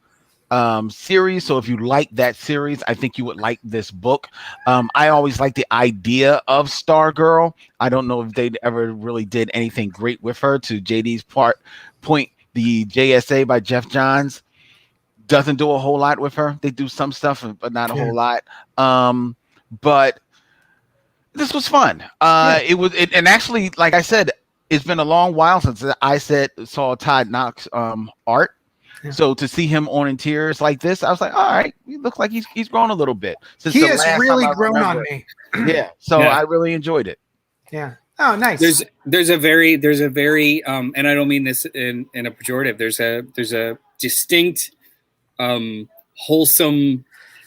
series. So if you like that series, I think you would like this book. I always like the idea of Stargirl. I don't know if they ever really did anything great with her. To JD's point, the JSA by Jeff Johns doesn't do a whole lot with her. They do some stuff, but not a whole lot. But this was fun. And actually, like I said, it's been a long while since I saw Todd Knox art. Yeah. So to see him on in tears like this, I was like, all right, he looks like he's grown a little bit. Since he has really grown on me. Yeah. So I really enjoyed it. Yeah. Oh, nice. There's a very and I don't mean this in a pejorative. There's a distinct wholesome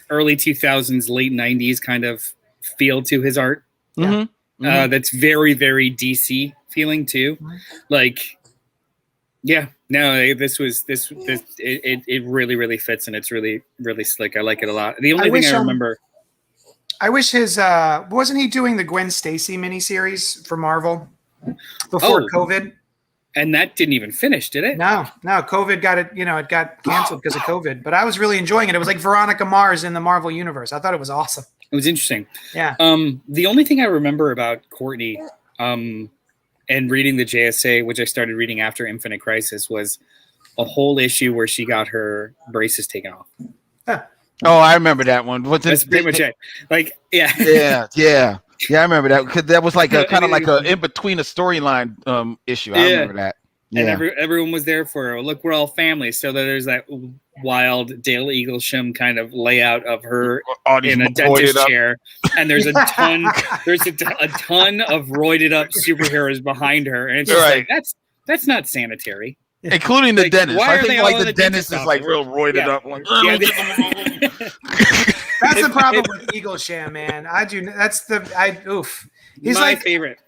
early 2000s, late 90s kind of feel to his art. That's very, very DC feeling too. Like, yeah, no, it really, really fits, and it's really, really slick. I like it a lot. The only thing I remember, I wish his wasn't he doing the Gwen Stacy miniseries for Marvel before COVID? And that didn't even finish, did it? No, COVID got it. It got canceled because of COVID. But I was really enjoying it. It was like Veronica Mars in the Marvel universe. I thought it was awesome. It was interesting. Yeah. The only thing I remember about Courtney, and reading the JSA, which I started reading after Infinite Crisis, was a whole issue where she got her braces taken off. Huh. Oh, I remember that one. That's pretty much it. Like, yeah. Yeah, I remember that because that was like a kind of like a in between a storyline issue. I remember that. Yeah. And everyone was there for her. Look, we're all family. So there's that wild Dale Eaglesham kind of layout of her in a dentist chair, and there's a ton of roided up superheroes behind her, and it's just like that's not sanitary. Including the dentist. I think like the dentist is like real roided up. Like, that's the problem with Eaglesham, man. He's my favorite.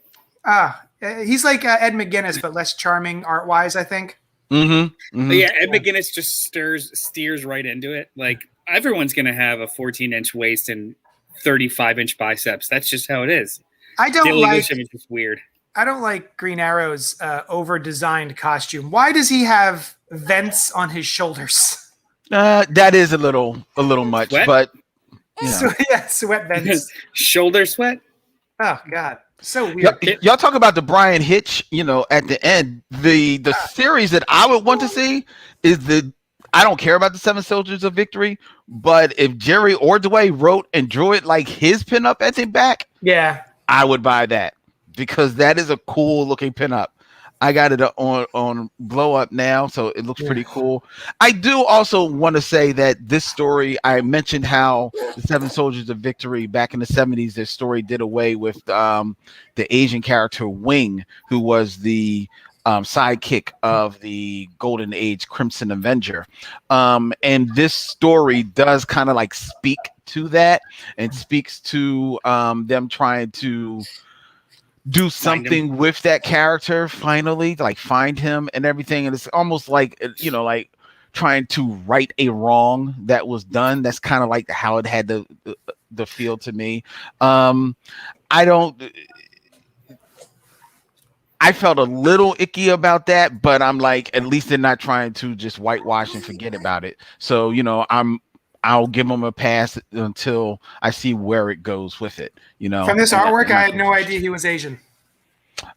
He's like Ed McGuinness, but less charming art wise, I think. Mm-hmm. Yeah, Ed McGuinness just steers right into it. Like, everyone's gonna have a 14-inch waist and 35-inch biceps. That's just how it is. Eaglesham is just weird. I don't like Green Arrow's over-designed costume. Why does he have vents on his shoulders? That is a little much, sweat? But sweat vents. Shoulder sweat. Oh God, so weird. Y'all talk about the Brian Hitch. At the end, the series that I would want to see is I don't care about the Seven Soldiers of Victory, but if Jerry Ordway wrote and drew it like his pinup at the back, I would buy that. Because that is a cool looking pinup. I got it on blow up now, so it looks pretty cool. I do also want to say that this story, I mentioned how the Seven Soldiers of Victory back in the 70s, their story did away with the Asian character Wing, who was the sidekick of the Golden Age Crimson Avenger. And this story does kind of like speak to that and speaks to them trying to do something with that character finally, like find him and everything. And it's almost like, like trying to right a wrong that was done. That's kind of like how it had the feel to me. I felt a little icky about that, but I'm like, at least they're not trying to just whitewash and forget about it. So, I'll give them a pass until I see where it goes with it. From this artwork, I had no idea he was Asian.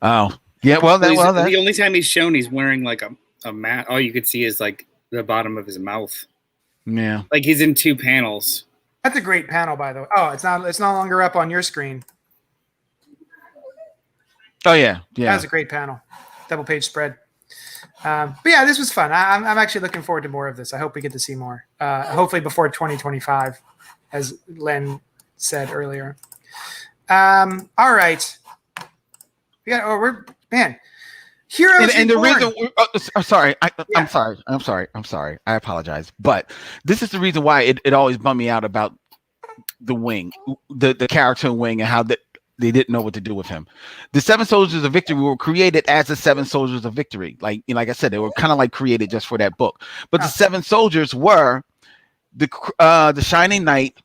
Oh, yeah. Well, the only time he's shown, he's wearing like a mat. All you could see is like the bottom of his mouth. Yeah, like he's in two panels. That's a great panel, by the way. Oh, it's no longer up on your screen. Oh yeah. That was a great panel, double page spread. But yeah, this was fun. I'm actually looking forward to more of this. I hope we get to see more. Hopefully before 2025, as Len said earlier. All right. Heroes. And the reason. Sorry. I'm sorry. I apologize. But this is the reason why it always bummed me out about the Wing, the character in Wing, and how they didn't know what to do with him. The Seven Soldiers of Victory were created as the Seven Soldiers of Victory. Like I said, they were kind of like created just for that book. But the Seven Soldiers were the Shining Knight,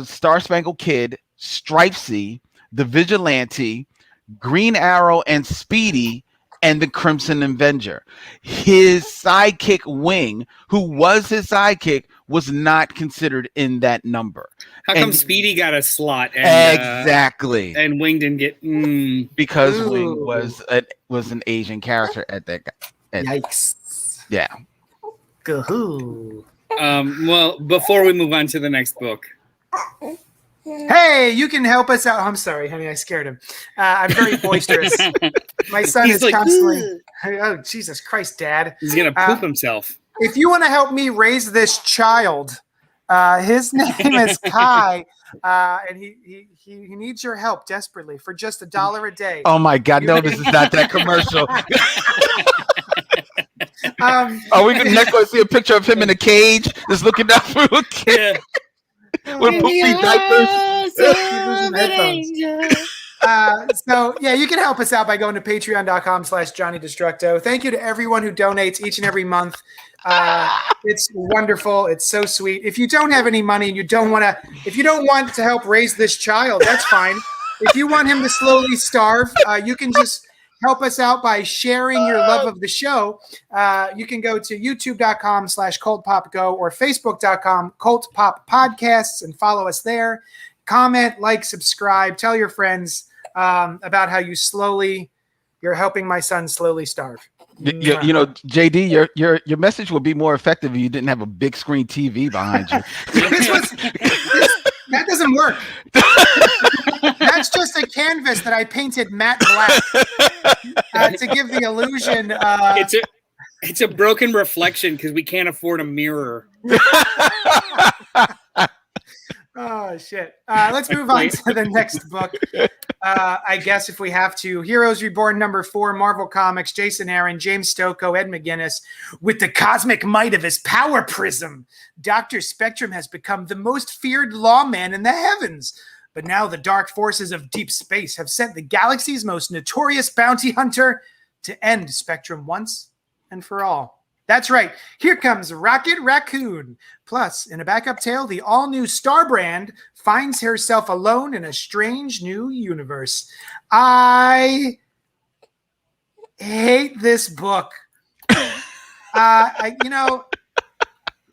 Star Spangled Kid, Stripesy, the Vigilante, Green Arrow, and Speedy, and the Crimson Avenger. His sidekick Wing, who was his sidekick, was not considered in that number. How come Speedy got a slot? Exactly. And Wing didn't get because Wing was an Asian character at that. Yikes. Yeah. Gahoo. Well, before we move on to the next book. Hey, you can help us out. I'm sorry, honey. I scared him. I'm very boisterous. My son He's is like, constantly. "Ugh." Oh, Jesus Christ, Dad. He's going to poop himself. If you want to help me raise this child, his name is Kai, and he needs your help desperately for just $1 a day. Oh my God! No, this is not that commercial. Are we next going to see a picture of him in a cage, just looking out for a kid with poopy diapers? So yeah, you can help us out by going to patreon.com/JohnnyDestructo. Thank you to everyone who donates each and every month. It's wonderful. It's so sweet. If you don't have any money and you don't want to help raise this child, that's fine. If you want him to slowly starve, you can just help us out by sharing your love of the show. You can go to youtube.com/CultPopGo or Facebook.com CultPop Podcasts and follow us there. Comment, like, subscribe, tell your friends about how you're helping my son slowly starve. You know, JD, your message would be more effective if you didn't have a big screen TV behind you. That doesn't work. That's just a canvas that I painted matte black to give the illusion. It's a broken reflection because we can't afford a mirror. Oh, shit. Let's move on to the next book. I guess if we have to. Heroes Reborn #4, Marvel Comics, Jason Aaron, James Stokoe, Ed McGuinness. With the cosmic might of his power prism, Dr. Spectrum has become the most feared lawman in the heavens. But now the dark forces of deep space have sent the galaxy's most notorious bounty hunter to end Spectrum once and for all. That's right. Here comes Rocket Raccoon. Plus, in a backup tale, the all-new Starbrand finds herself alone in a strange new universe. I hate this book.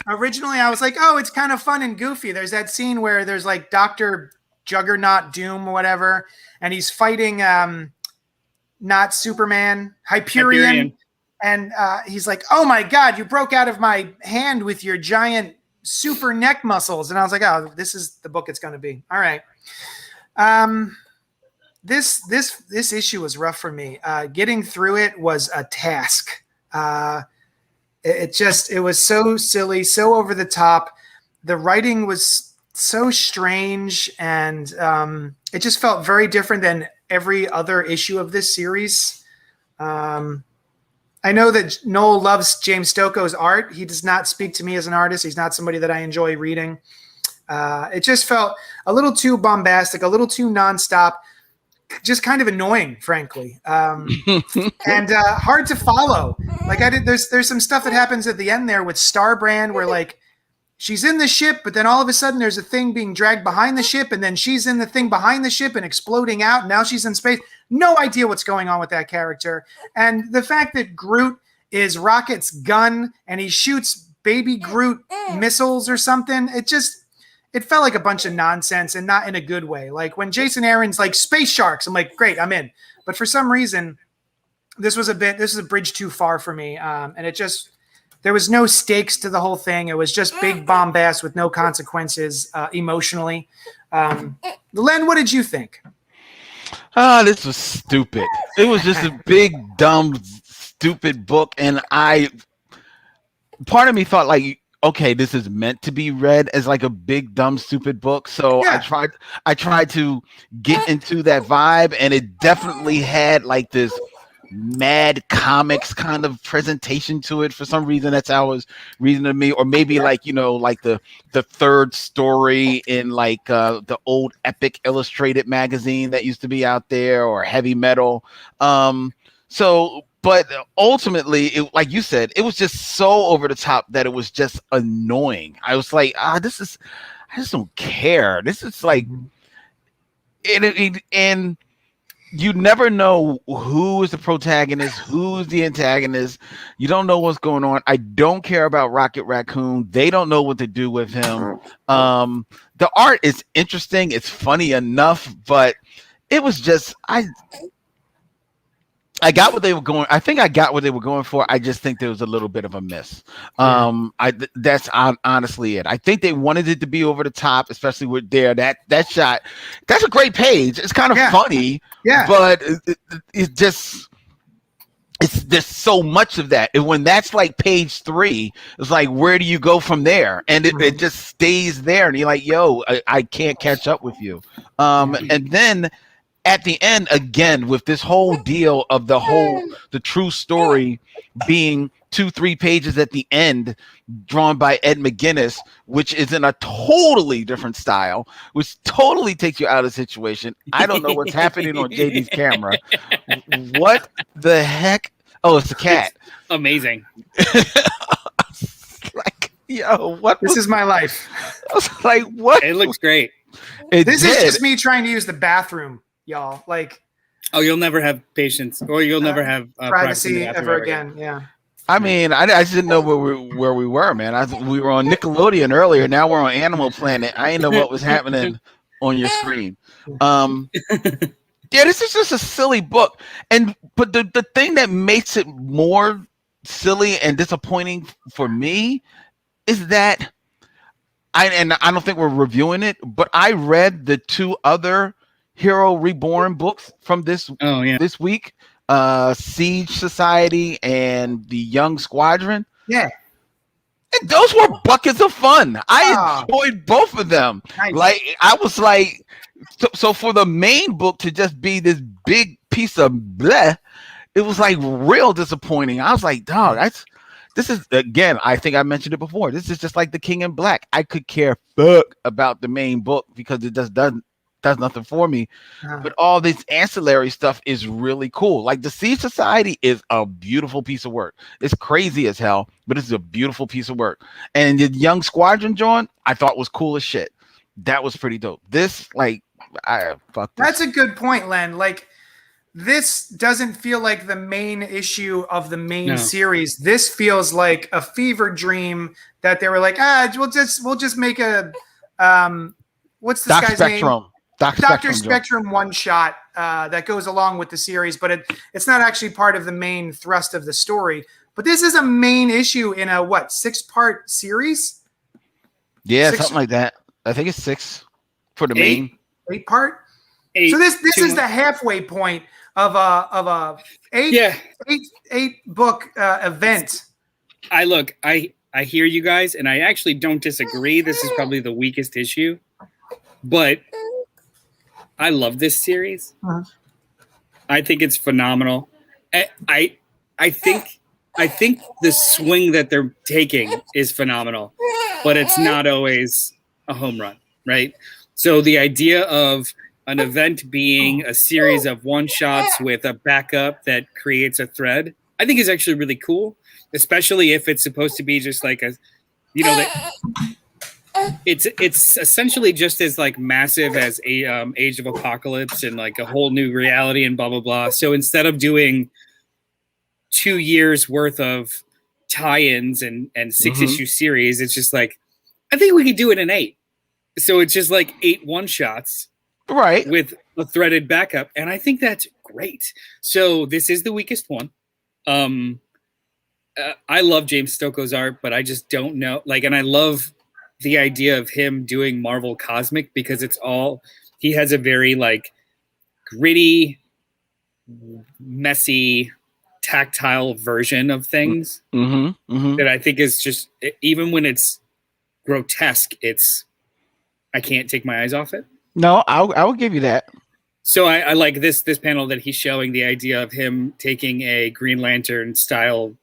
Originally I was like, oh, it's kind of fun and goofy. There's that scene where there's like Dr. Juggernaut Doom or whatever, and he's fighting not Superman, Hyperion. And he's like, oh, my God, you broke out of my hand with your giant super neck muscles. And I was like, oh, this is the book it's going to be. All right. This issue was rough for me. Getting through it was a task. It was so silly, so over the top. The writing was so strange, and it just felt very different than every other issue of this series. I know that Noel loves James Stokoe's art. He does not speak to me as an artist. He's not somebody that I enjoy reading. It just felt a little too bombastic, a little too nonstop, just kind of annoying, frankly, and hard to follow. Like there's some stuff that happens at the end there with Starbrand where like she's in the ship, but then all of a sudden there's a thing being dragged behind the ship, and then she's in the thing behind the ship and exploding out. And now she's in space. No idea what's going on with that character. And the fact that Groot is Rocket's gun and he shoots baby Groot missiles or something, it felt like a bunch of nonsense and not in a good way. Like when Jason Aaron's like space sharks, I'm like, great, I'm in. But for some reason, this was a bridge too far for me. And there was no stakes to the whole thing. It was just big bombast with no consequences emotionally. Len, what did you think? This was stupid. It was just a big, dumb, stupid book. And part of me thought like, okay, this is meant to be read as like a big, dumb, stupid book. So yeah. I tried to get into that vibe, and it definitely had like this mad comics kind of presentation to it. For some reason, that's how it was reading to me. Or maybe like, like the third story in like the old Epic Illustrated magazine that used to be out there, or Heavy Metal. But ultimately, like you said, it was just so over the top that it was just annoying. I was like, I just don't care. This is like, and you never know who is the protagonist, who's the antagonist. You don't know what's going on. I don't care about Rocket Raccoon. They don't know what to do with him. The art is interesting. It's funny enough, but it was just, I got what they were going. I think I got what they were going for. I just think there was a little bit of a miss. That's honestly it. I think they wanted it to be over the top, especially with that shot. That's a great page. It's kind of funny, but it just. There's so much of that, and when that's like page 3, it's like, where do you go from there? And it just stays there, and you're like, yo, I can't catch up with you. And then at the end, again, with this whole deal of the true story being 2-3 pages at the end, drawn by Ed McGuinness, which is in a totally different style, which totally takes you out of the situation. I don't know what's happening on JD's camera. What the heck? Oh, it's a cat. It's amazing. Like, yo, what? This is my life. I was like, what? It looks great. This is just me trying to use the bathroom, y'all. Like, oh, you'll never have patience, or you'll never have privacy ever again. Yeah. I mean, I just didn't know where we were, man. We were on Nickelodeon earlier. Now we're on Animal Planet. I didn't know what was happening on your screen. Yeah, this is just a silly book, but the thing that makes it more silly and disappointing for me is that I don't think we're reviewing it, but I read the 2 other Hero Reborn books from this week. Siege Society and the Young Squadron. Yeah. And those were buckets of fun. I enjoyed both of them. Nice. Like, I was like, so for the main book to just be this big piece of bleh, it was like real disappointing. I was like, dog, this is, again, I think I mentioned it before. This is just like The King in Black. I could care fuck about the main book because it just does nothing for me, but all this ancillary stuff is really cool. Like the Siege Society is a beautiful piece of work. It's crazy as hell, but it's a beautiful piece of work. And the Young Squadron joint, I thought was cool as shit. That was pretty dope. This, like, That's a good point, Len. Like, this doesn't feel like the main issue of the main series. This feels like a fever dream that they were like, we'll just make a what's this guy's name? Dr. Spectrum one shot that goes along with the series, but it's not actually part of the main thrust of the story. But this is a main issue in a 6-part series? Yeah, something like that. I think it's 6 for the main 8-part. So this is the halfway point of a 8 book event. I hear you guys, and I actually don't disagree. This is probably the weakest issue, but I love this series. I think it's phenomenal. I think the swing that they're taking is phenomenal, but it's not always a home run, right? So the idea of an event being a series of one-shots with a backup that creates a thread, I think is actually really cool, especially if it's supposed to be just like it's essentially just as like massive as Age of Apocalypse and like a whole new reality and blah blah blah. So instead of doing 2 years worth of tie-ins and 6-issue series, it's just like, I think we could do it in 8. So it's just like 8 one-shots, right, with a threaded backup, and I think that's great. So this is the weakest one. I love James Stokoe's art, but I just don't know, and I love the idea of him doing Marvel Cosmic because he has a very gritty, messy, tactile version of things that I think is just, even when it's grotesque, I can't take my eyes off it. No, I will give you that. So I like this panel that he's showing the idea of him taking a Green Lantern style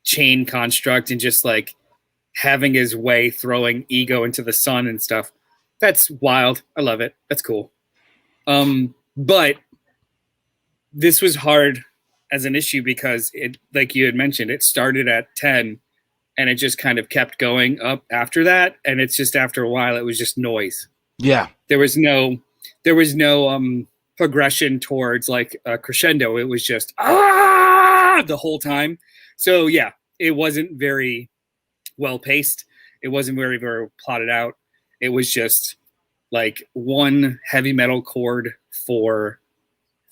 chain construct and just having his way, throwing Ego into the sun and stuff. That's wild. I love it. That's cool. But this was hard as an issue because it, like you had mentioned, it started at 10 and it just kind of kept going up after that. And it's just, after a while, it was just noise. Yeah. There was no progression towards a crescendo. It was just the whole time. So yeah, it wasn't very well paced. It wasn't very, very plotted out. It was just one heavy metal chord for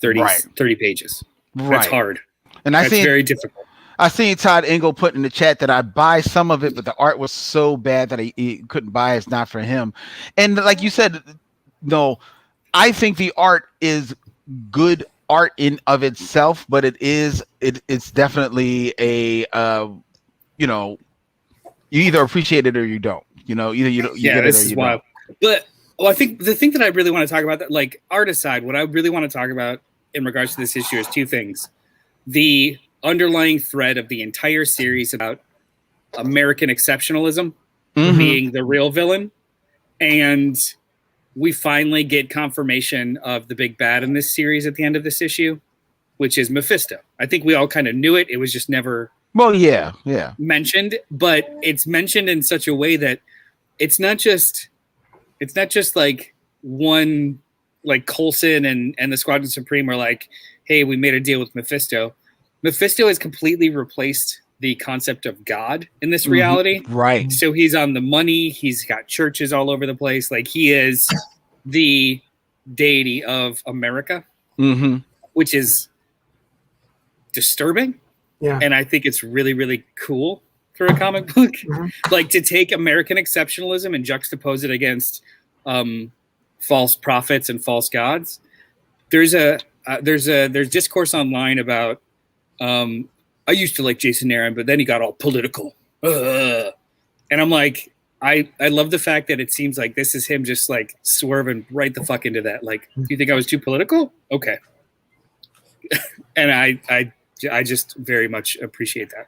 30 pages. Right. That's hard. And that's very difficult. I seen Todd Engel put in the chat that I buy some of it, but the art was so bad that he couldn't buy it. It's not for him. And like you said, no, I think the art is good art in of itself, but it's definitely a you know, you either appreciate it or you don't. You know, either you get it or you don't. But I think the thing that I really want to talk about, that like art aside, what I really want to talk about in regards to this issue is two things: the underlying thread of the entire series about American exceptionalism being the real villain, and we finally get confirmation of the big bad in this series at the end of this issue, which is Mephisto. I think we all kind of knew it. It was just never mentioned, but it's mentioned in such a way that it's not just like one, like Coulson and the Squadron Supreme are like, hey, we made a deal with Mephisto. Mephisto has completely replaced the concept of God in this reality. Right. So he's on the money. He's got churches all over the place. Like, he is the deity of America, which is disturbing. Yeah. And I think it's really, really cool for a comic book. Like, to take American exceptionalism and juxtapose it against false prophets and false gods. There's discourse online about I used to like Jason Aaron, but then he got all political. And I'm like, I love the fact that it seems like this is him just like swerving right the fuck into that. Like, do you think I was too political? Okay. And I just very much appreciate that.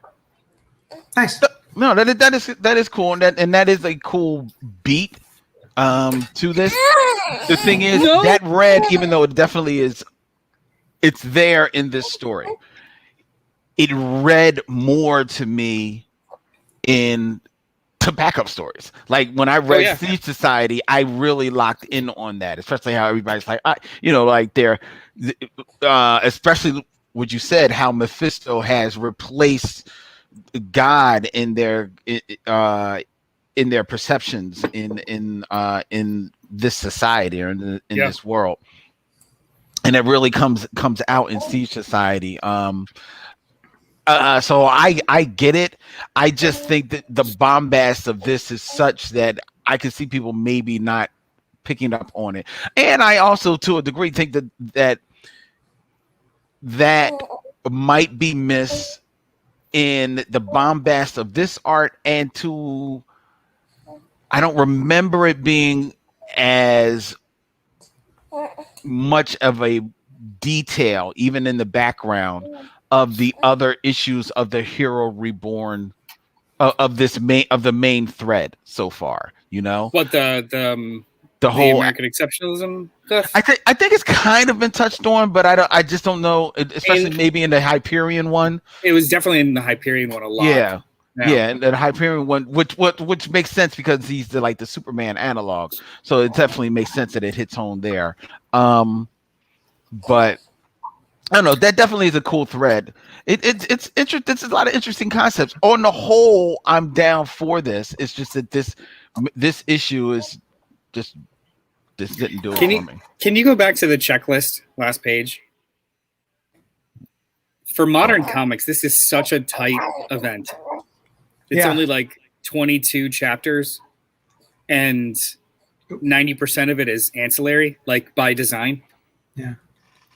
Nice. No, that is cool, and that is a cool beat to this. The thing is, that red, even though it definitely is, it's there in this story. It read more to me in to backup stories. Like when I read Siege Society, I really locked in on that, especially how everybody's like, like they're, especially what you said, how Mephisto has replaced God in their perceptions in this society or in this world, and it really comes out in Siege Society. So I get it. I just think that the bombast of this is such that I can see people maybe not picking up on it, and I also, to a degree, think that might be missed in the bombast of this art, and I don't remember it being as much of a detail, even in the background, of the other issues of the Hero Reborn of the main thread so far. You know what the whole American exceptionalism stuff? I think it's kind of been touched on, but I just don't know, especially maybe in the Hyperion one. It was definitely in the Hyperion one a lot. Yeah, and the Hyperion one, which makes sense because he's the Superman analog, so it definitely makes sense that it hits home there. But I don't know. That definitely is a cool thread. It's interesting. There's a lot of interesting concepts. On the whole, I'm down for this. It's just that this issue is just didn't do it for me. Can you go back to the checklist last page? For modern comics, this is such a tight event. It's only like 22 chapters, and 90% of it is ancillary, like by design. Yeah.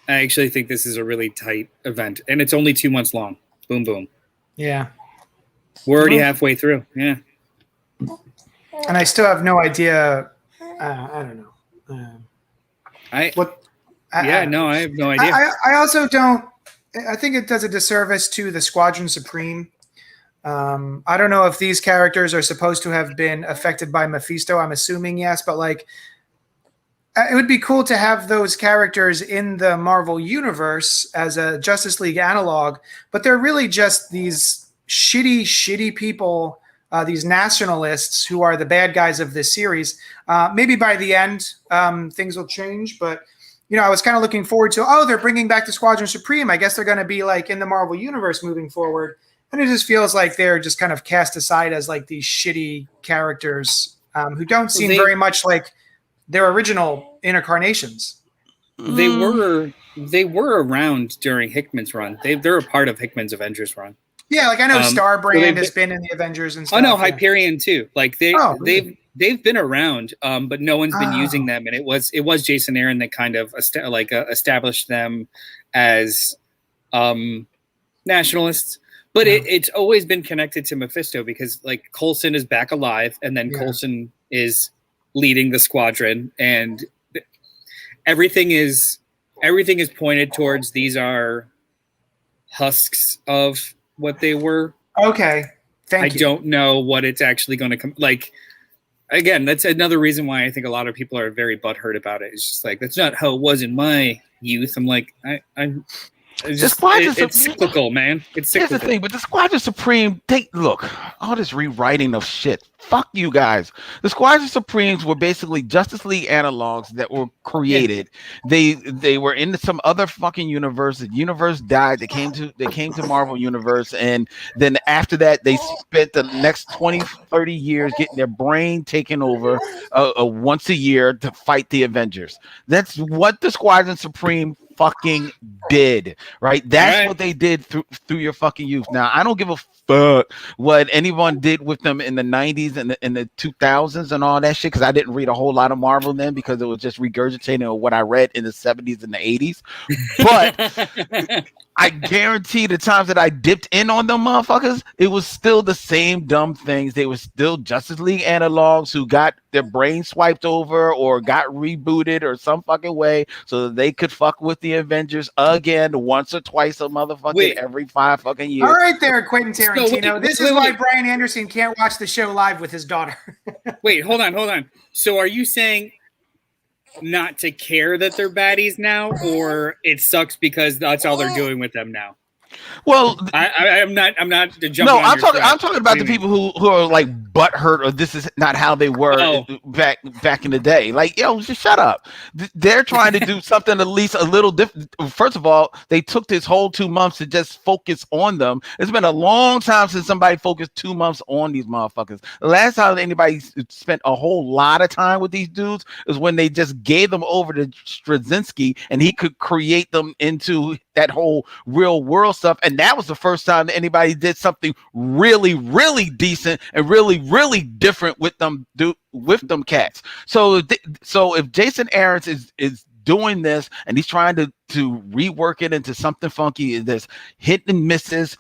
I actually think this is a really tight event, and it's only 2 months long. Boom, boom. Yeah. We're already halfway through. Yeah. And I still have no idea. I don't know. I have no idea. I also don't. I think it does a disservice to the Squadron Supreme. I don't know if these characters are supposed to have been affected by Mephisto. I'm assuming yes, but it would be cool to have those characters in the Marvel universe as a Justice League analog, but they're really just these shitty people, these nationalists who are the bad guys of this series. Maybe by the end, things will change, but I was kind of looking forward to, they're bringing back the Squadron Supreme. I guess they're going to be in the Marvel universe moving forward. And it just feels like they're just kind of cast aside as these shitty characters who don't seem very much like their original incarnations. They were around during Hickman's run. They're a part of Hickman's Avengers run. Yeah, like I know Starbrand so has been in the Avengers and stuff. Oh no, yeah. Hyperion too. Like really? they've been around, but no one's been using them. And it was Jason Aaron that kind of established them as nationalists. But it's always been connected to Mephisto because like Coulson is back alive, and then Coulson is leading the squadron, and everything is pointed towards these are husks of what they were. Okay. Thank you. I don't know what it's actually going to come. Like, again, that's another reason why I think a lot of people are very butthurt about it. It's just like, that's not how it was in my youth. I'm like, it's cyclical, man. It's cyclical. Here's the thing, but the Squadron Supreme, look, all this rewriting of shit. Fuck you guys. The Squadron Supremes were basically Justice League analogs that were created. They were in some other fucking universe. The universe died. They came to Marvel Universe, and then after that, they spent the next 20, 30 years getting their brain taken over once a year to fight the Avengers. That's what the Squadron Supreme fucking did, right? That's what they did through your fucking youth. Now, I don't give a fuck what anyone did with them in the 90s and in the 2000s and all that shit, because I didn't read a whole lot of Marvel then because it was just regurgitating what I read in the 70s and the 80s. But I guarantee the times that I dipped in on them motherfuckers, it was still the same dumb things. They were still Justice League analogs who got their brain swiped over or got rebooted or some fucking way so that they could fuck with the Avengers again once or twice a motherfucking every 5 fucking years. All right there, Quentin Tarantino. This is why Brian Anderson can't watch the show live with his daughter. Wait, hold on. So are you saying not to care that they're baddies now, or it sucks because that's all they're doing with them now? Well, I'm not jumping. No, I'm talking about the people who are like butthurt, or this is not how they were back in the day. Like, just shut up. They're trying to do something at least a little different. First of all, they took this whole 2 months to just focus on them. It's been a long time since somebody focused 2 months on these motherfuckers. The last time anybody spent a whole lot of time with these dudes is when they just gave them over to Straczynski, and he could create them into that whole real world stuff. And that was the first time that anybody did something really, really decent and really, really different with them cats. So if Jason Aaron is doing this and he's trying to rework it into something funky, there's hit and misses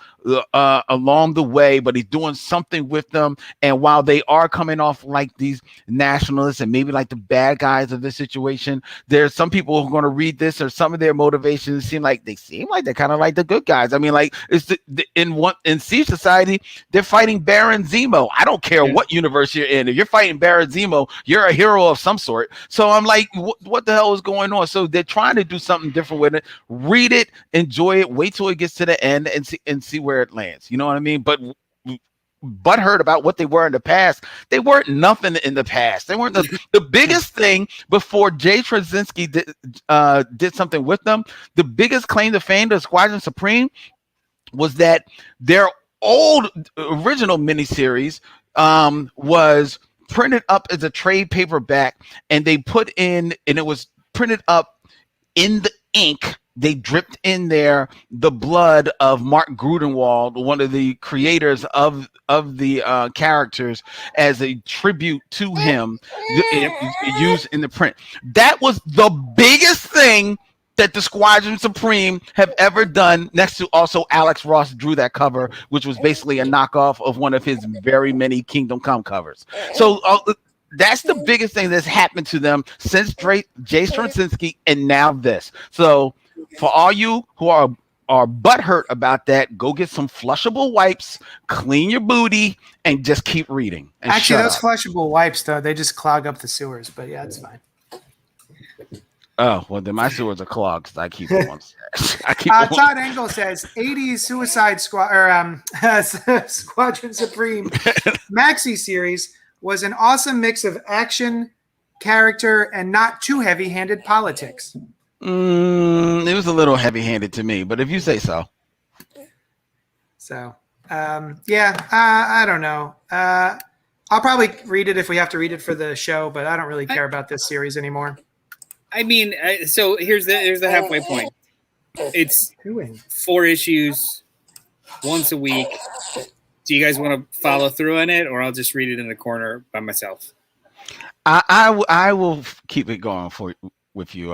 along the way, but he's doing something with them. And while they are coming off like these nationalists and maybe like the bad guys of this situation, there's some people who are going to read this, or some of their motivations seem like they're kind of like the good guys. I mean, like it's in Siege Society, they're fighting Baron Zemo. I don't care what universe you're in. If you're fighting Baron Zemo, you're a hero of some sort. So I'm like, what the hell is going on? So they're trying to do something different with it. Read it, enjoy it, wait till it gets to the end and see where it lands. You know what I mean? But butthurt about what they were in the past. They weren't nothing in the past. They weren't the biggest thing before Jay Straczynski did something with them. The biggest claim to fame to Squadron Supreme was that their old original miniseries was printed up as a trade paperback, and they put in, and it was printed up in the ink. They dripped in there the blood of Mark Grudenwald, one of the creators of the characters, as a tribute to him, used in the print. That was the biggest thing that the Squadron Supreme have ever done. Next to also Alex Ross drew that cover, which was basically a knockoff of one of his very many Kingdom Come covers. So that's the biggest thing that's happened to them since Jay Straczynski, and now this. So for all you who are butthurt about that, go get some flushable wipes, clean your booty, and just keep reading. Actually, those flushable wipes, though, they just clog up the sewers. But yeah, it's fine. Oh, well, then my sewers are clogged because I keep them on. Todd Engel says 80s Suicide Squad or Squadron Supreme maxi series was an awesome mix of action, character, and not too heavy-handed politics. It was a little heavy-handed to me, but if you say so. So, I don't know. I'll probably read it if we have to read it for the show, but I don't really care about this series anymore. I mean, so here's the halfway point. It's Doing. 4 issues, once a week. Do you guys want to follow through on it, or I'll just read it in the corner by myself? I will keep it going with you.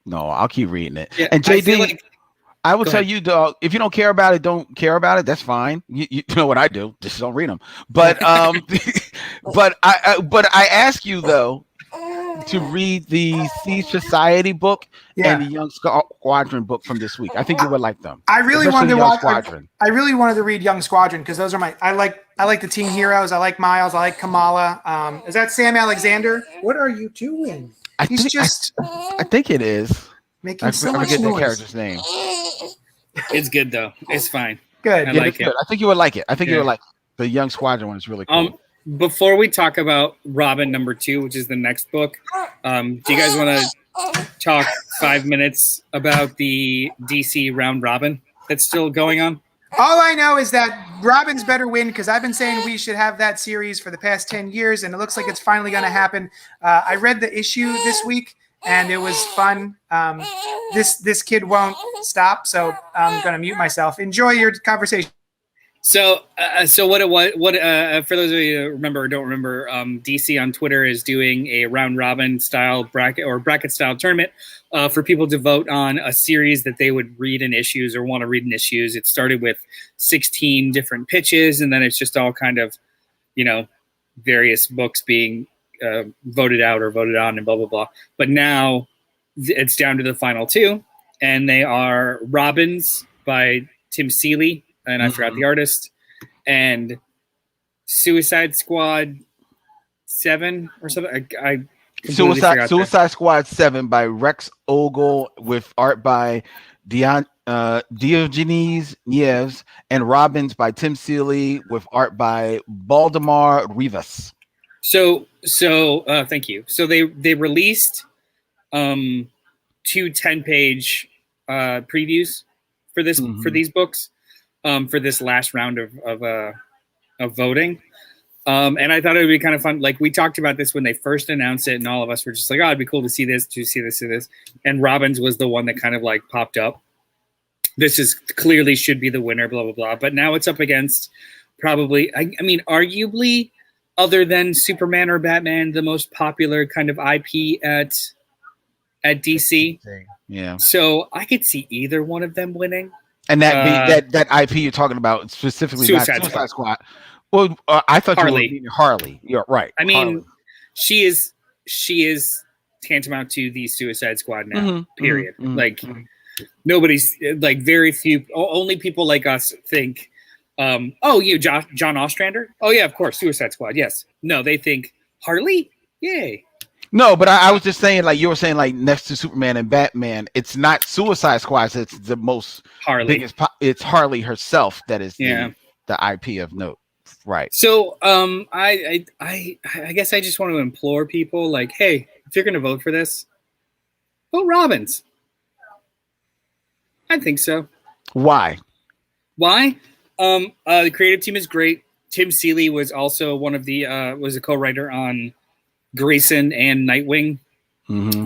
No, I'll keep reading it. Yeah, And JD, I will Go tell ahead. you, dog, if you don't care about it, don't care about it. That's fine. You know what I do? Just don't read them. But but I ask you though to read the Sea Society book Yeah. and the Young Squadron book from this week. I think you would like them. I really Especially wanted to Young watch. Squadron. I really wanted to read Young Squadron because those are my. I like the teen heroes. I like Miles. I like Kamala. Is that Sam Alexander? What are you doing? He's just I think it is. making I so much forget the noise. character's name. It's good though. It's fine. Good. I Yeah, like it's it. good. I think you would like it. I think you Yeah. would like the Young Squadron one. Is really cool. Before we talk about Robin #2, which is the next book, do you guys want to talk 5 minutes about the DC round robin that's still going on? All I know is that Robin's better win because I've been saying we should have that series for the past 10 years, and it looks like it's finally going to happen. I read the issue this week, and it was fun. This kid won't stop, so I'm going to mute myself. Enjoy your conversation. So what for those of you who remember or don't remember, DC on Twitter is doing a round robin style bracket style tournament for people to vote on a series that they would read in issues or want to read in issues. It started with 16 different pitches, and then it's just all kind of, various books being voted out or voted on and blah, blah, blah. But now it's down to the final 2, and they are Robins by Tim Seeley, and I forgot the artist, and Suicide Squad 7 or something. I completely forgot that. Suicide Squad 7 by Rex Ogle with art by Diogenes Nieves and Robins by Tim Seeley with art by Baldemar Rivas. So thank you. So they released 2 10-page previews for this for these books for this last round of voting. And I thought it would be kind of fun. Like we talked about this when they first announced it, and all of us were just like, "Oh, it'd be cool to see this, to see this, to this." And Robins was the one that kind of like popped up. This is clearly should be the winner, blah blah blah. But now it's up against probably, I mean, arguably, other than Superman or Batman, the most popular kind of IP at DC. Yeah. So I could see either one of them winning. And that IP you're talking about specifically Suicide Squad. Well, I thought Harley. you were meaning Harley. You're right. I mean, Harley. she is tantamount to the Suicide Squad now. Period. Nobody's like very few. Only people like us think. John Ostrander. Oh yeah, of course, Suicide Squad. Yes. No, they think Harley. Yay. No, but I was just saying, like you were saying, like next to Superman and Batman, it's not Suicide Squad. It's the most Harley. It's Harley herself that is Yeah. the IP of note. Right. So I guess I just want to implore people, like, hey, if you're going to vote for this, vote Robins. I think so. Why? The creative team is great. Tim Seeley was also one of the was a co-writer on Grayson and Nightwing.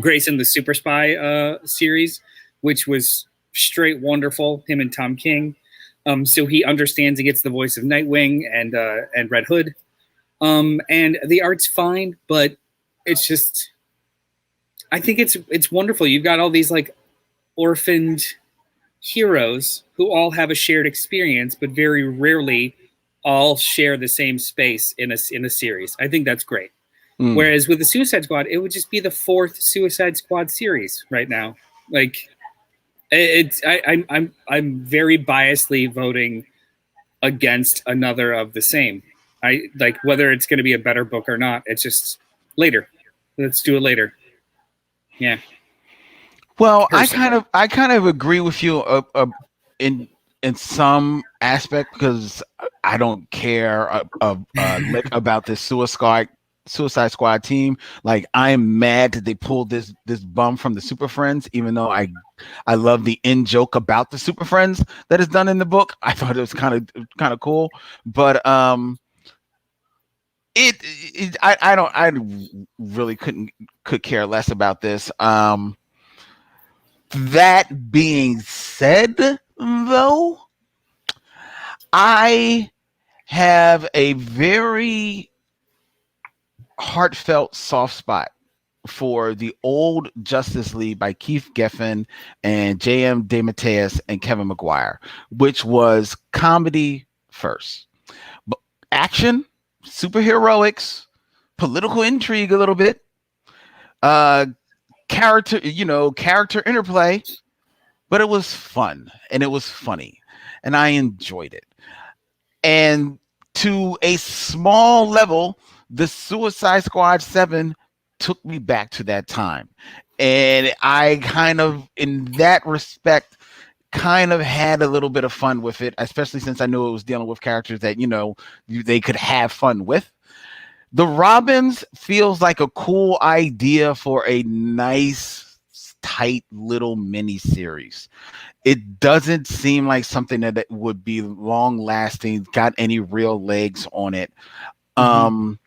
Grayson, the Super Spy series, which was straight wonderful. Him and Tom King. So he understands and gets the voice of Nightwing and Red Hood. And the art's fine, but it's just, I think it's wonderful. You've got all these like orphaned heroes who all have a shared experience, but very rarely all share the same space in a series. I think that's great. Whereas with the Suicide Squad, it would just be the 4th Suicide Squad series right now. Like I'm very biasly voting against another of the same. I like whether it's going to be a better book or not. It's just later. Let's do it later. Yeah. Well, Personally. I kind of agree with you in some aspect because I don't care lick about this Suicide Squad team. Like I'm mad that they pulled this bum from the Super Friends, even though I love the in joke about the Super Friends that is done in the book. I thought it was kind of cool, but I really could care less about this. That being said, though, I have a very heartfelt soft spot for the old Justice League by Keith Giffen and J.M. DeMatteis and Kevin Maguire, which was comedy first. But action, superheroics, political intrigue a little bit, character interplay, but it was fun and it was funny and I enjoyed it. And to a small level, the Suicide Squad 7 took me back to that time. And I kind of, in that respect, kind of had a little bit of fun with it, especially since I knew it was dealing with characters that, they could have fun with. The Robins feels like a cool idea for a nice, tight little mini series. It doesn't seem like something that would be long lasting, got any real legs on it. And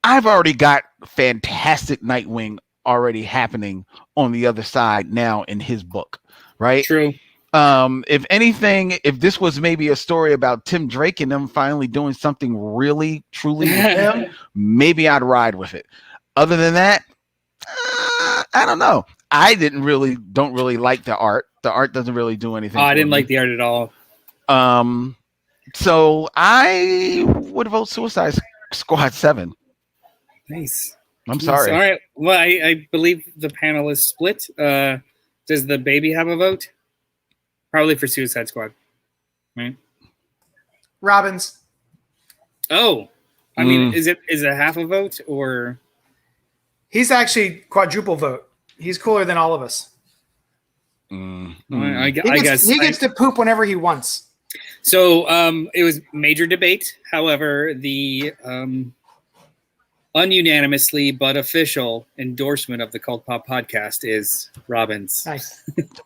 I've already got fantastic Nightwing already happening on the other side now in his book, right? True. If anything, if this was maybe a story about Tim Drake and them finally doing something really, truly with him, maybe I'd ride with it. Other than that, I don't know. I don't really like the art. The art doesn't really do anything. I didn't like the art at all. So I would vote Suicide Squad 7. Nice. I'm sorry. All right. Well, I believe the panel is split. Does the baby have a vote? Probably for Suicide Squad. Right. Robins. Oh, I mean, is it half a vote or? He's actually quadruple vote. He's cooler than all of us. I guess he gets to poop whenever he wants. So it was major debate. However, the ununanimously but official endorsement of the CultPop podcast is Robins. Nice.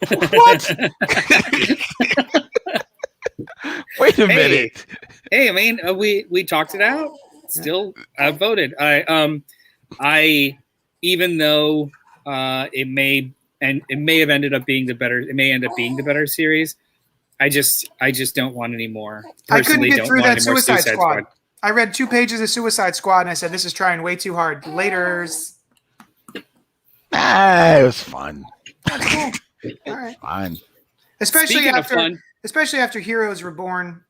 What? Wait a minute. Hey, I mean, we talked it out. Still outvoted. I even though it may have ended up being the better. It may end up being the better series. I just don't want any more. I couldn't get through that Suicide Squad. I read 2 pages of Suicide Squad and I said, this is trying way too hard. Laters. It was fun. Cool. All right. Fun. Especially after Heroes Reborn.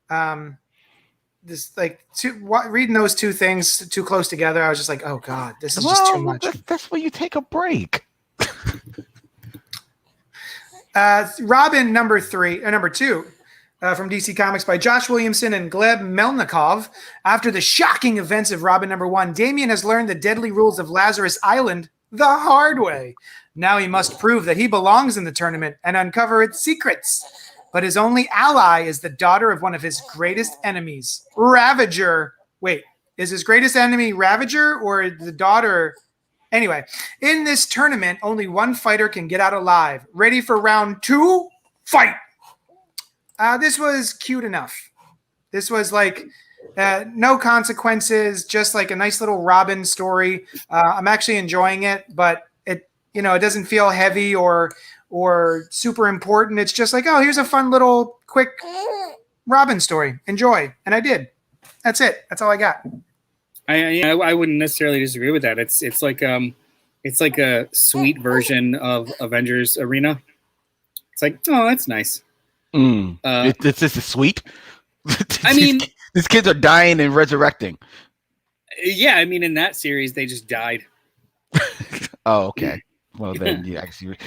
Reading those 2 things too close together, I was just like, oh God, this is just too much. That's where you take a break. Robin number 2 from DC Comics by Josh Williamson and Gleb Melnikov. After the shocking events of Robin number 1, Damian has learned the deadly rules of Lazarus Island the hard way. Now he must prove that he belongs in the tournament and uncover its secrets. But his only ally is the daughter of one of his greatest enemies, Ravager. Wait, is his greatest enemy Ravager or the daughter? Anyway, in this tournament, only one fighter can get out alive. Ready for round 2? Fight! This was cute enough. This was like no consequences, just like a nice little Robin story. I'm actually enjoying it, but it doesn't feel heavy or super important. It's just like, oh, here's a fun little quick Robin story. Enjoy. And I did. That's it. That's all I got. I wouldn't necessarily disagree with that. It's like a sweet version of Avengers Arena. It's like, oh, that's nice. It's just sweet. I mean, these kids are dying and resurrecting. Yeah, I mean, in that series, they just died. Oh, okay. Well, then, yeah,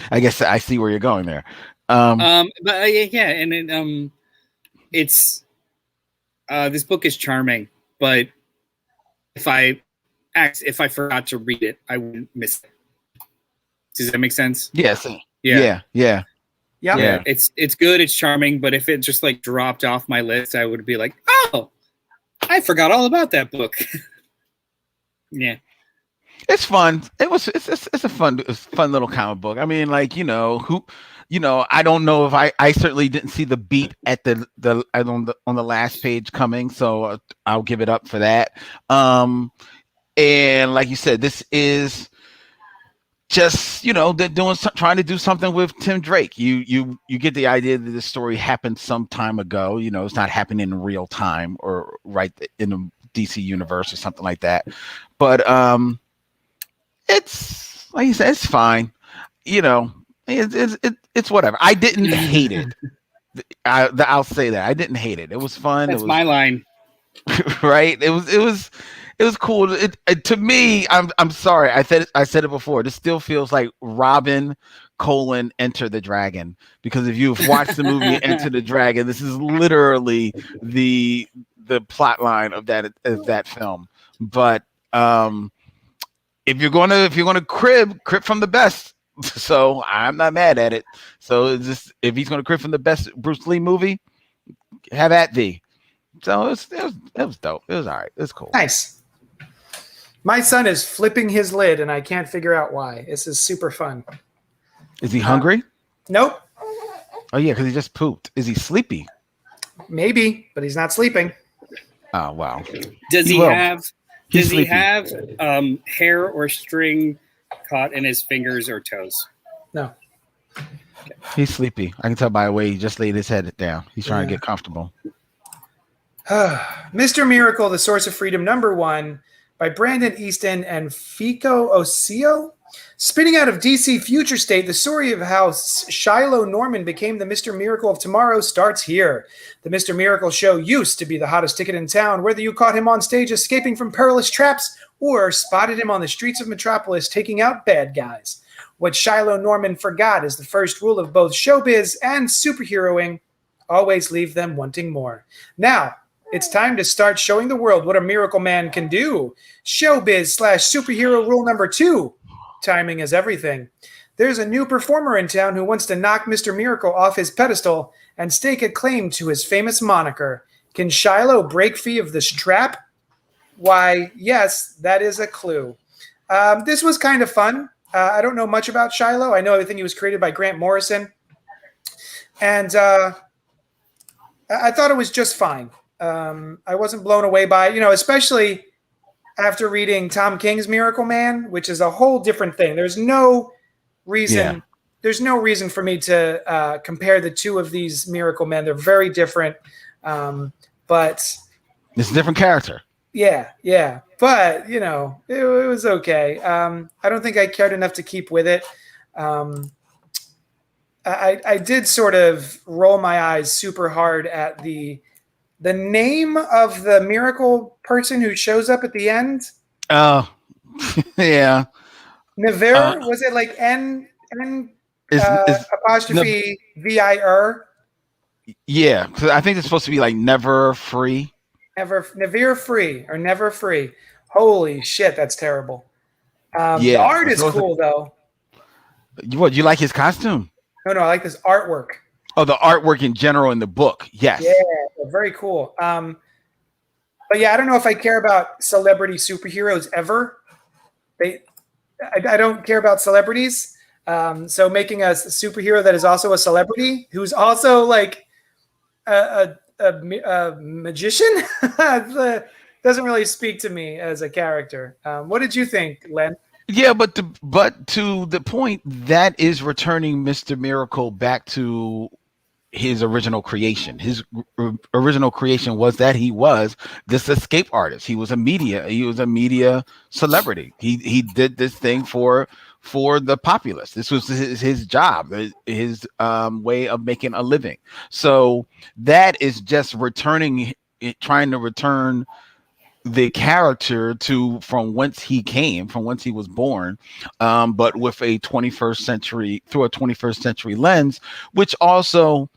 I guess I see where you're going there. But yeah, and then it's this book is charming, but if I forgot to read it, I wouldn't miss it. Does that make sense? Yes. Yeah. Yeah. It's good. It's charming, but if it just like dropped off my list, I would be like, oh, I forgot all about that book. Yeah. It's fun. It's a fun little comic book. I mean, like, I don't know if I certainly didn't see the beat at on the last page coming, so I'll give it up for that. And like you said, this is just, they're trying to do something with Tim Drake. You get the idea that this story happened some time ago. It's not happening in real time or right in the DC universe or something like that. But it's like you said, it's fine. It's whatever. I didn't hate it. I'll say that I didn't hate it. It was fun. That's my line. Right. It was cool. To me, I'm sorry. I said it before. This still feels like Robin : Enter the Dragon, because if you've watched the movie Enter the Dragon, this is literally the plot line of that film. But if you're gonna crib from the best, so I'm not mad at it. So it's just, if he's gonna crib from the best Bruce Lee movie, have at thee. So it was dope. It was all right. It was cool. Nice. My son is flipping his lid, and I can't figure out why. This is super fun. Is he hungry? Nope. Oh yeah, because he just pooped. Is he sleepy? Maybe, but he's not sleeping. Oh wow. Does he have hair or string caught in his fingers or toes? No. He's sleepy. I can tell by the way he just laid his head down. He's trying to get comfortable. Mr. Miracle, The Source of Freedom, #1, by Brandon Easton and Fico Osio. Spinning out of DC Future State, the story of how Shiloh Norman became the Mr. Miracle of tomorrow starts here. The Mr. Miracle show used to be the hottest ticket in town, whether you caught him on stage escaping from perilous traps or spotted him on the streets of Metropolis taking out bad guys. What Shiloh Norman forgot is the first rule of both showbiz and superheroing: always leave them wanting more. Now, it's time to start showing the world what a miracle man can do. Showbiz/superhero rule #2. Timing is everything. There's a new performer in town who wants to knock Mr. Miracle off his pedestal and stake a claim to his famous moniker. Can Shiloh break free of this trap? Why, yes, that is a clue. This was kind of fun. I don't know much about Shiloh. I know everything he was created by Grant Morrison. And I thought it was just fine. I wasn't blown away by it, especially after reading Tom King's Miracle Man, which is a whole different thing. There's no reason for me to compare the two of these Miracle Men. They're very different. But it's a different character. Yeah. But, it was okay. I don't think I cared enough to keep with it. I did sort of roll my eyes super hard at the name of the miracle person who shows up at the end. Oh, yeah. Navir? Was it like N apostrophe VIR? Yeah, because I think it's supposed to be like never free. Navir free or never free. Holy shit, that's terrible. The art is cool though. What, you like his costume? No, I like this artwork. Oh, the artwork in general in the book. Yes. Yeah, very cool. But yeah, I don't know if I care about celebrity superheroes ever. I don't care about celebrities. So making a superhero that is also a celebrity, who's also like a magician, doesn't really speak to me as a character. What did you think, Len? Yeah, but to the point, that is returning Mr. Miracle back to his original creation. His original creation was that he was this escape artist. He was a media celebrity. He did this thing for the populace. This was his job, his way of making a living. So that is just trying to return the character from whence he came, from whence he was born, but with a 21st century lens, which also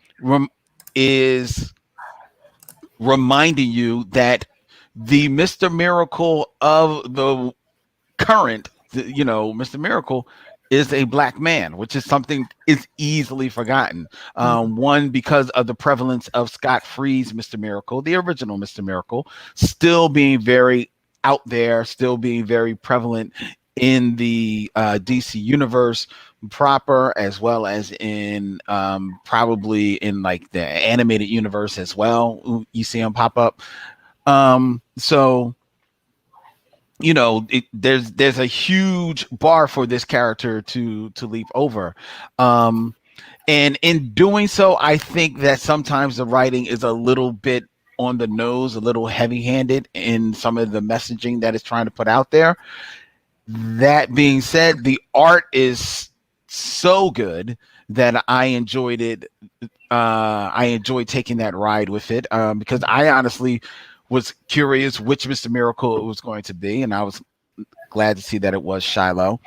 is reminding you that the Mr. Miracle of the current, Mr. Miracle is a black man, which is something is easily forgotten. One, because of the prevalence of Scott Free's Mr. Miracle, the original Mr. Miracle, still being very out there, still being very prevalent in the DC universe proper, as well as in probably in like the animated universe as well. You see him pop up. So you know, there's a huge bar for this character to leap over. And in doing so, I think that sometimes the writing is a little bit on the nose, a little heavy-handed in some of the messaging that it's trying to put out there. That being said, the art is so good that I enjoyed it. I enjoyed taking that ride with it because I honestly was curious which Mr. Miracle it was going to be, and I was glad to see that it was Shiloh.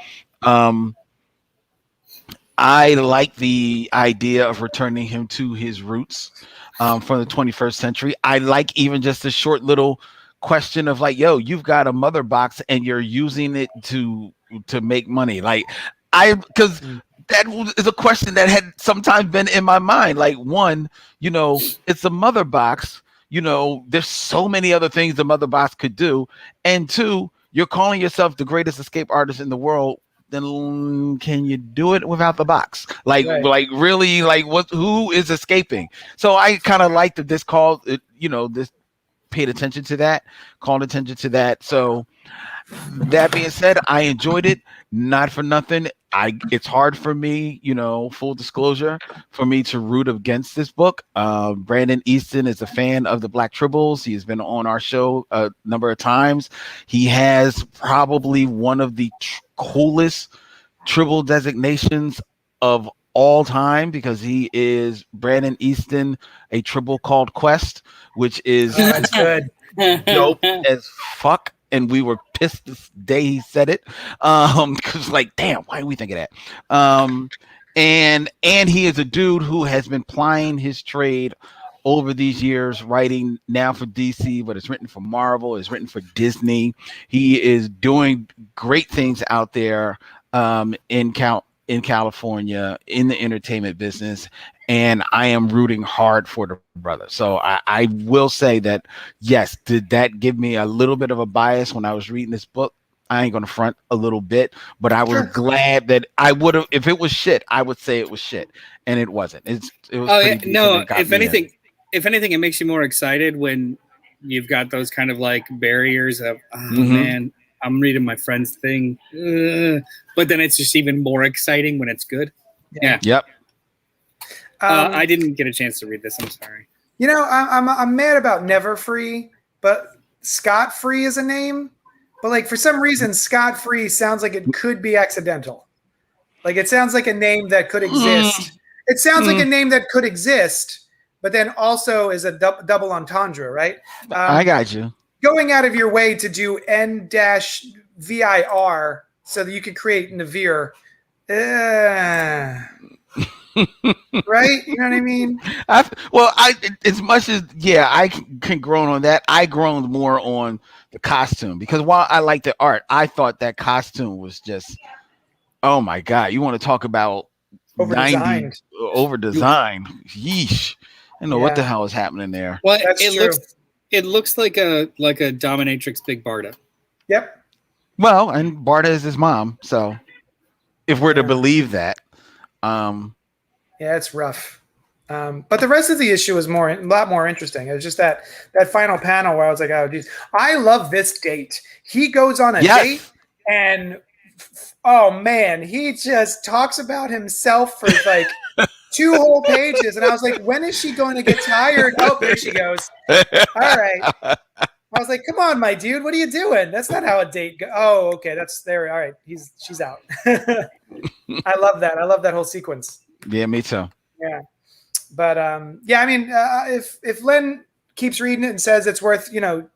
I like the idea of returning him to his roots from the 21st century. I like even just a short little question of like, yo, you've got a mother box and you're using it to make money. Like because that is a question that had sometimes been in my mind. Like, one, you know, it's a mother box. You know, there's so many other things the mother box could do. And two, you're calling yourself the greatest escape artist in the world. Then can you do it without the box? Like, Right. like really, like what? Who is escaping? So I kind of like that this call, you know, this paid attention to that, called attention to that. So that being said, I enjoyed it. Not for nothing. It's hard for me, you know, full disclosure, for me to root against this book. Brandon Easton is a fan of the Black Tribbles. He has been on our show a number of times. He has probably one of the coolest Tribble designations of all time, because he is Brandon Easton, a Tribble called Quest, which is That's good. dope as fuck. And we were pissed this day he said it, because like, damn, why did we think of that? And he is a dude who has been plying his trade over these years, writing now for DC, but it's written for Marvel, it's written for Disney. He is doing great things out there in California in the entertainment business, and I am rooting hard for the brother. So I will say that, yes, did that give me a little bit of a bias when I was reading this book? I ain't gonna front a little bit, but I was glad that I would have. If it was shit, I would say it was shit, and it wasn't. It was pretty decent. No. It got If me in. anything, it makes you more excited when you've got those kind of like barriers of, oh Mhm. man, I'm reading my friend's thing, but then it's just even more exciting when it's good. Yeah. Yep. I didn't get a chance to read this. I'm sorry. You know, I'm mad about Never Free, but Scott Free is a name. But like for some reason, Scott Free sounds like it could be accidental. Like it sounds like a name that could exist. It sounds like a name that could exist, but then also is a double entendre, right? I got you. Going out of your way to do N-VIR so that you could create Navir. Right? You know what I mean? As much as, yeah, I can groan on that. I groaned more on the costume, because while I like the art, I thought that costume was just, oh my God, you want to talk about Over-designed. over designed. Yeesh. I don't know what the hell is happening there. Well, That's true. it looks like a dominatrix Big Barda. Yep. Well, and Barda is his mom, so if we're to believe that, yeah, it's rough. But the rest of the issue is a lot more interesting. It was just that final panel where I was like, oh, geez. I love this date. He goes on a date and, oh, man, he just talks about himself for like 2 whole pages. And I was like, when is she going to get tired? Oh, there she goes. All right. I was like, come on, my dude. What are you doing? That's not how a date goes. Oh, okay. That's there. All right. She's out. I love that. I love that whole sequence. Yeah, me too. Yeah. But yeah, I mean, if Len keeps reading it and says it's worth,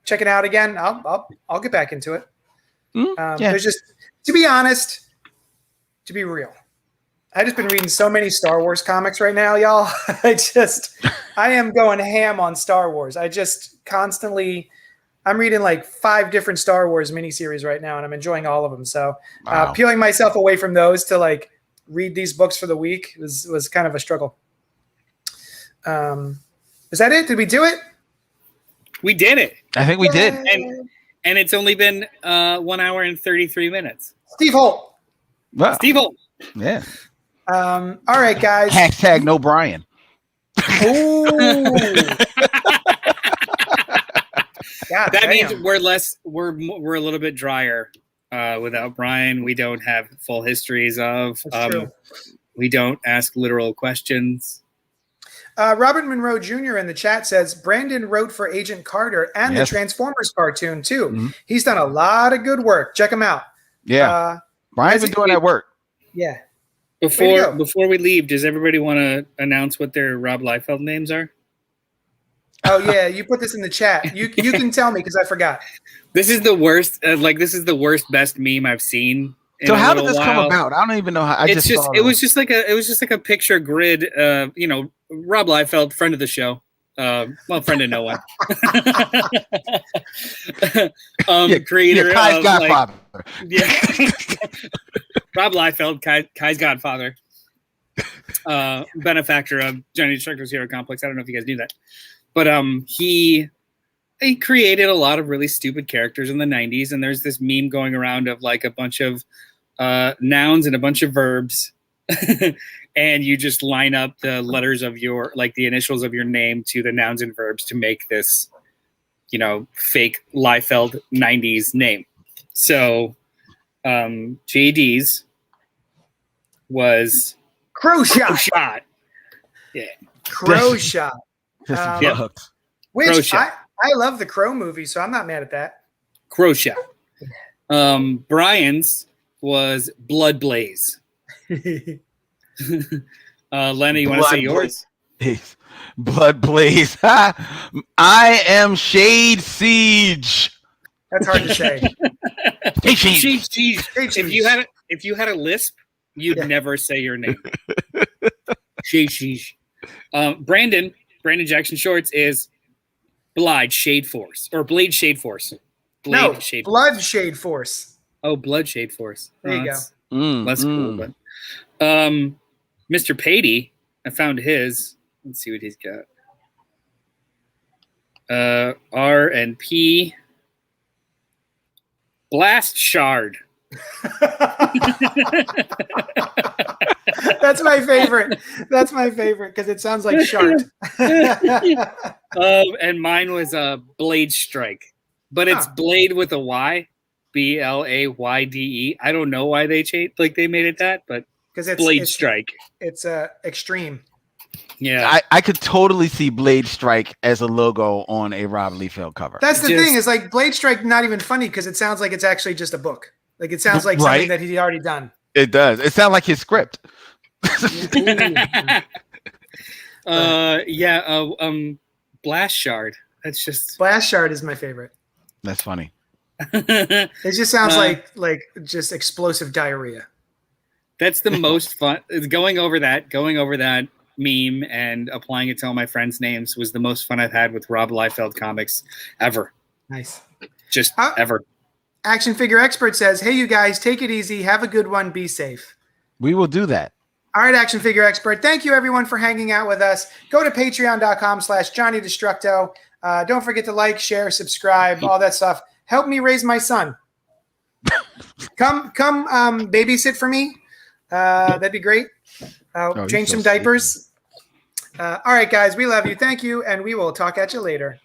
checking out again, I'll get back into it. There's just, to be honest, to be real, I just been reading so many Star Wars comics right now, y'all. I am going ham on Star Wars. I'm reading like 5 different Star Wars miniseries right now, and I'm enjoying all of them. So peeling myself away from those to like read these books for the week was kind of a struggle. Is that it? Did we do it? We did it. I think we did. And it's only been 1 hour and 33 minutes. Steve Holt. Well, Steve Holt. yeah. All right, guys. Hashtag no Brian. Ooh. God, That damn. means we're a little bit drier without Brian. We don't have full histories of. That's true. We don't ask literal questions. Robert Monroe Jr. in the chat says Brandon wrote for Agent Carter and the Transformers cartoon too. Mm-hmm. He's done a lot of good work. Check him out. Yeah, Brian's been doing that work. Yeah. Before we leave, does everybody want to announce what their Rob Liefeld names are? Oh yeah, you put this in the chat. You can tell me because I forgot. This is the worst. This is the worst best meme I've seen. So how did this come about? I don't even know how. It was just like a picture grid. Rob Liefeld, friend of the show. Well, friend of no one. Creator Kai's godfather. Rob Liefeld, Kai's godfather. Benefactor of Johnny Destructo's Hero Complex. I don't know if you guys knew that. But he created a lot of really stupid characters in the 90s, and there's this meme going around of like a bunch of nouns and a bunch of verbs, and you just line up the letters of the initials of your name to the nouns and verbs to make this, fake Liefeld 90s name. So JD's was Crowshot. Yeah. Crowshot. Which I love the Crow movie, so I'm not mad at that. Crowshot. Brian's was Blood Blaze. Lenny, you want to say yours? Blood Blaze. I am Shade Siege. That's hard to say. Shade Siege. If you had a lisp, you'd never say your name. Shade Siege. Brandon Jackson Shorts is Blade Shade Force or Blade Shade Force. Blood Shade Force. Oh, Blood Shade Force. There you go. Less cool, but Mr. Patey, I found his. Let's see what he's got. R and P. Blast Shard. That's my favorite. That's my favorite because it sounds like shart. And mine was Blade Strike, but it's Blade with a Y, BLAYDE. I don't know why they changed, they made it that, but because it's Blade Strike. It's extreme. Yeah, I could totally see Blade Strike as a logo on a Rob Liefeld cover. That's the thing is Blade Strike not even funny because it sounds like it's actually just a book. Like it sounds like something that he'd already done. It does. It sounds like his script. Blast Shard. That's just Blast Shard is my favorite. That's funny. It just sounds like just explosive diarrhea. That's the most fun. Going over that meme and applying it to all my friends' names was the most fun I've had with Rob Liefeld comics ever. Nice. Just ever. Action Figure Expert says, hey, you guys, take it easy. Have a good one. Be safe. We will do that. All right, Action Figure Expert. Thank you, everyone, for hanging out with us. Go to patreon.com/JohnnyDestructo. Don't forget to like, share, subscribe, all that stuff. Help me raise my son. Come babysit for me. That'd be great. Change some diapers. All right, guys, we love you. Thank you, and we will talk at you later.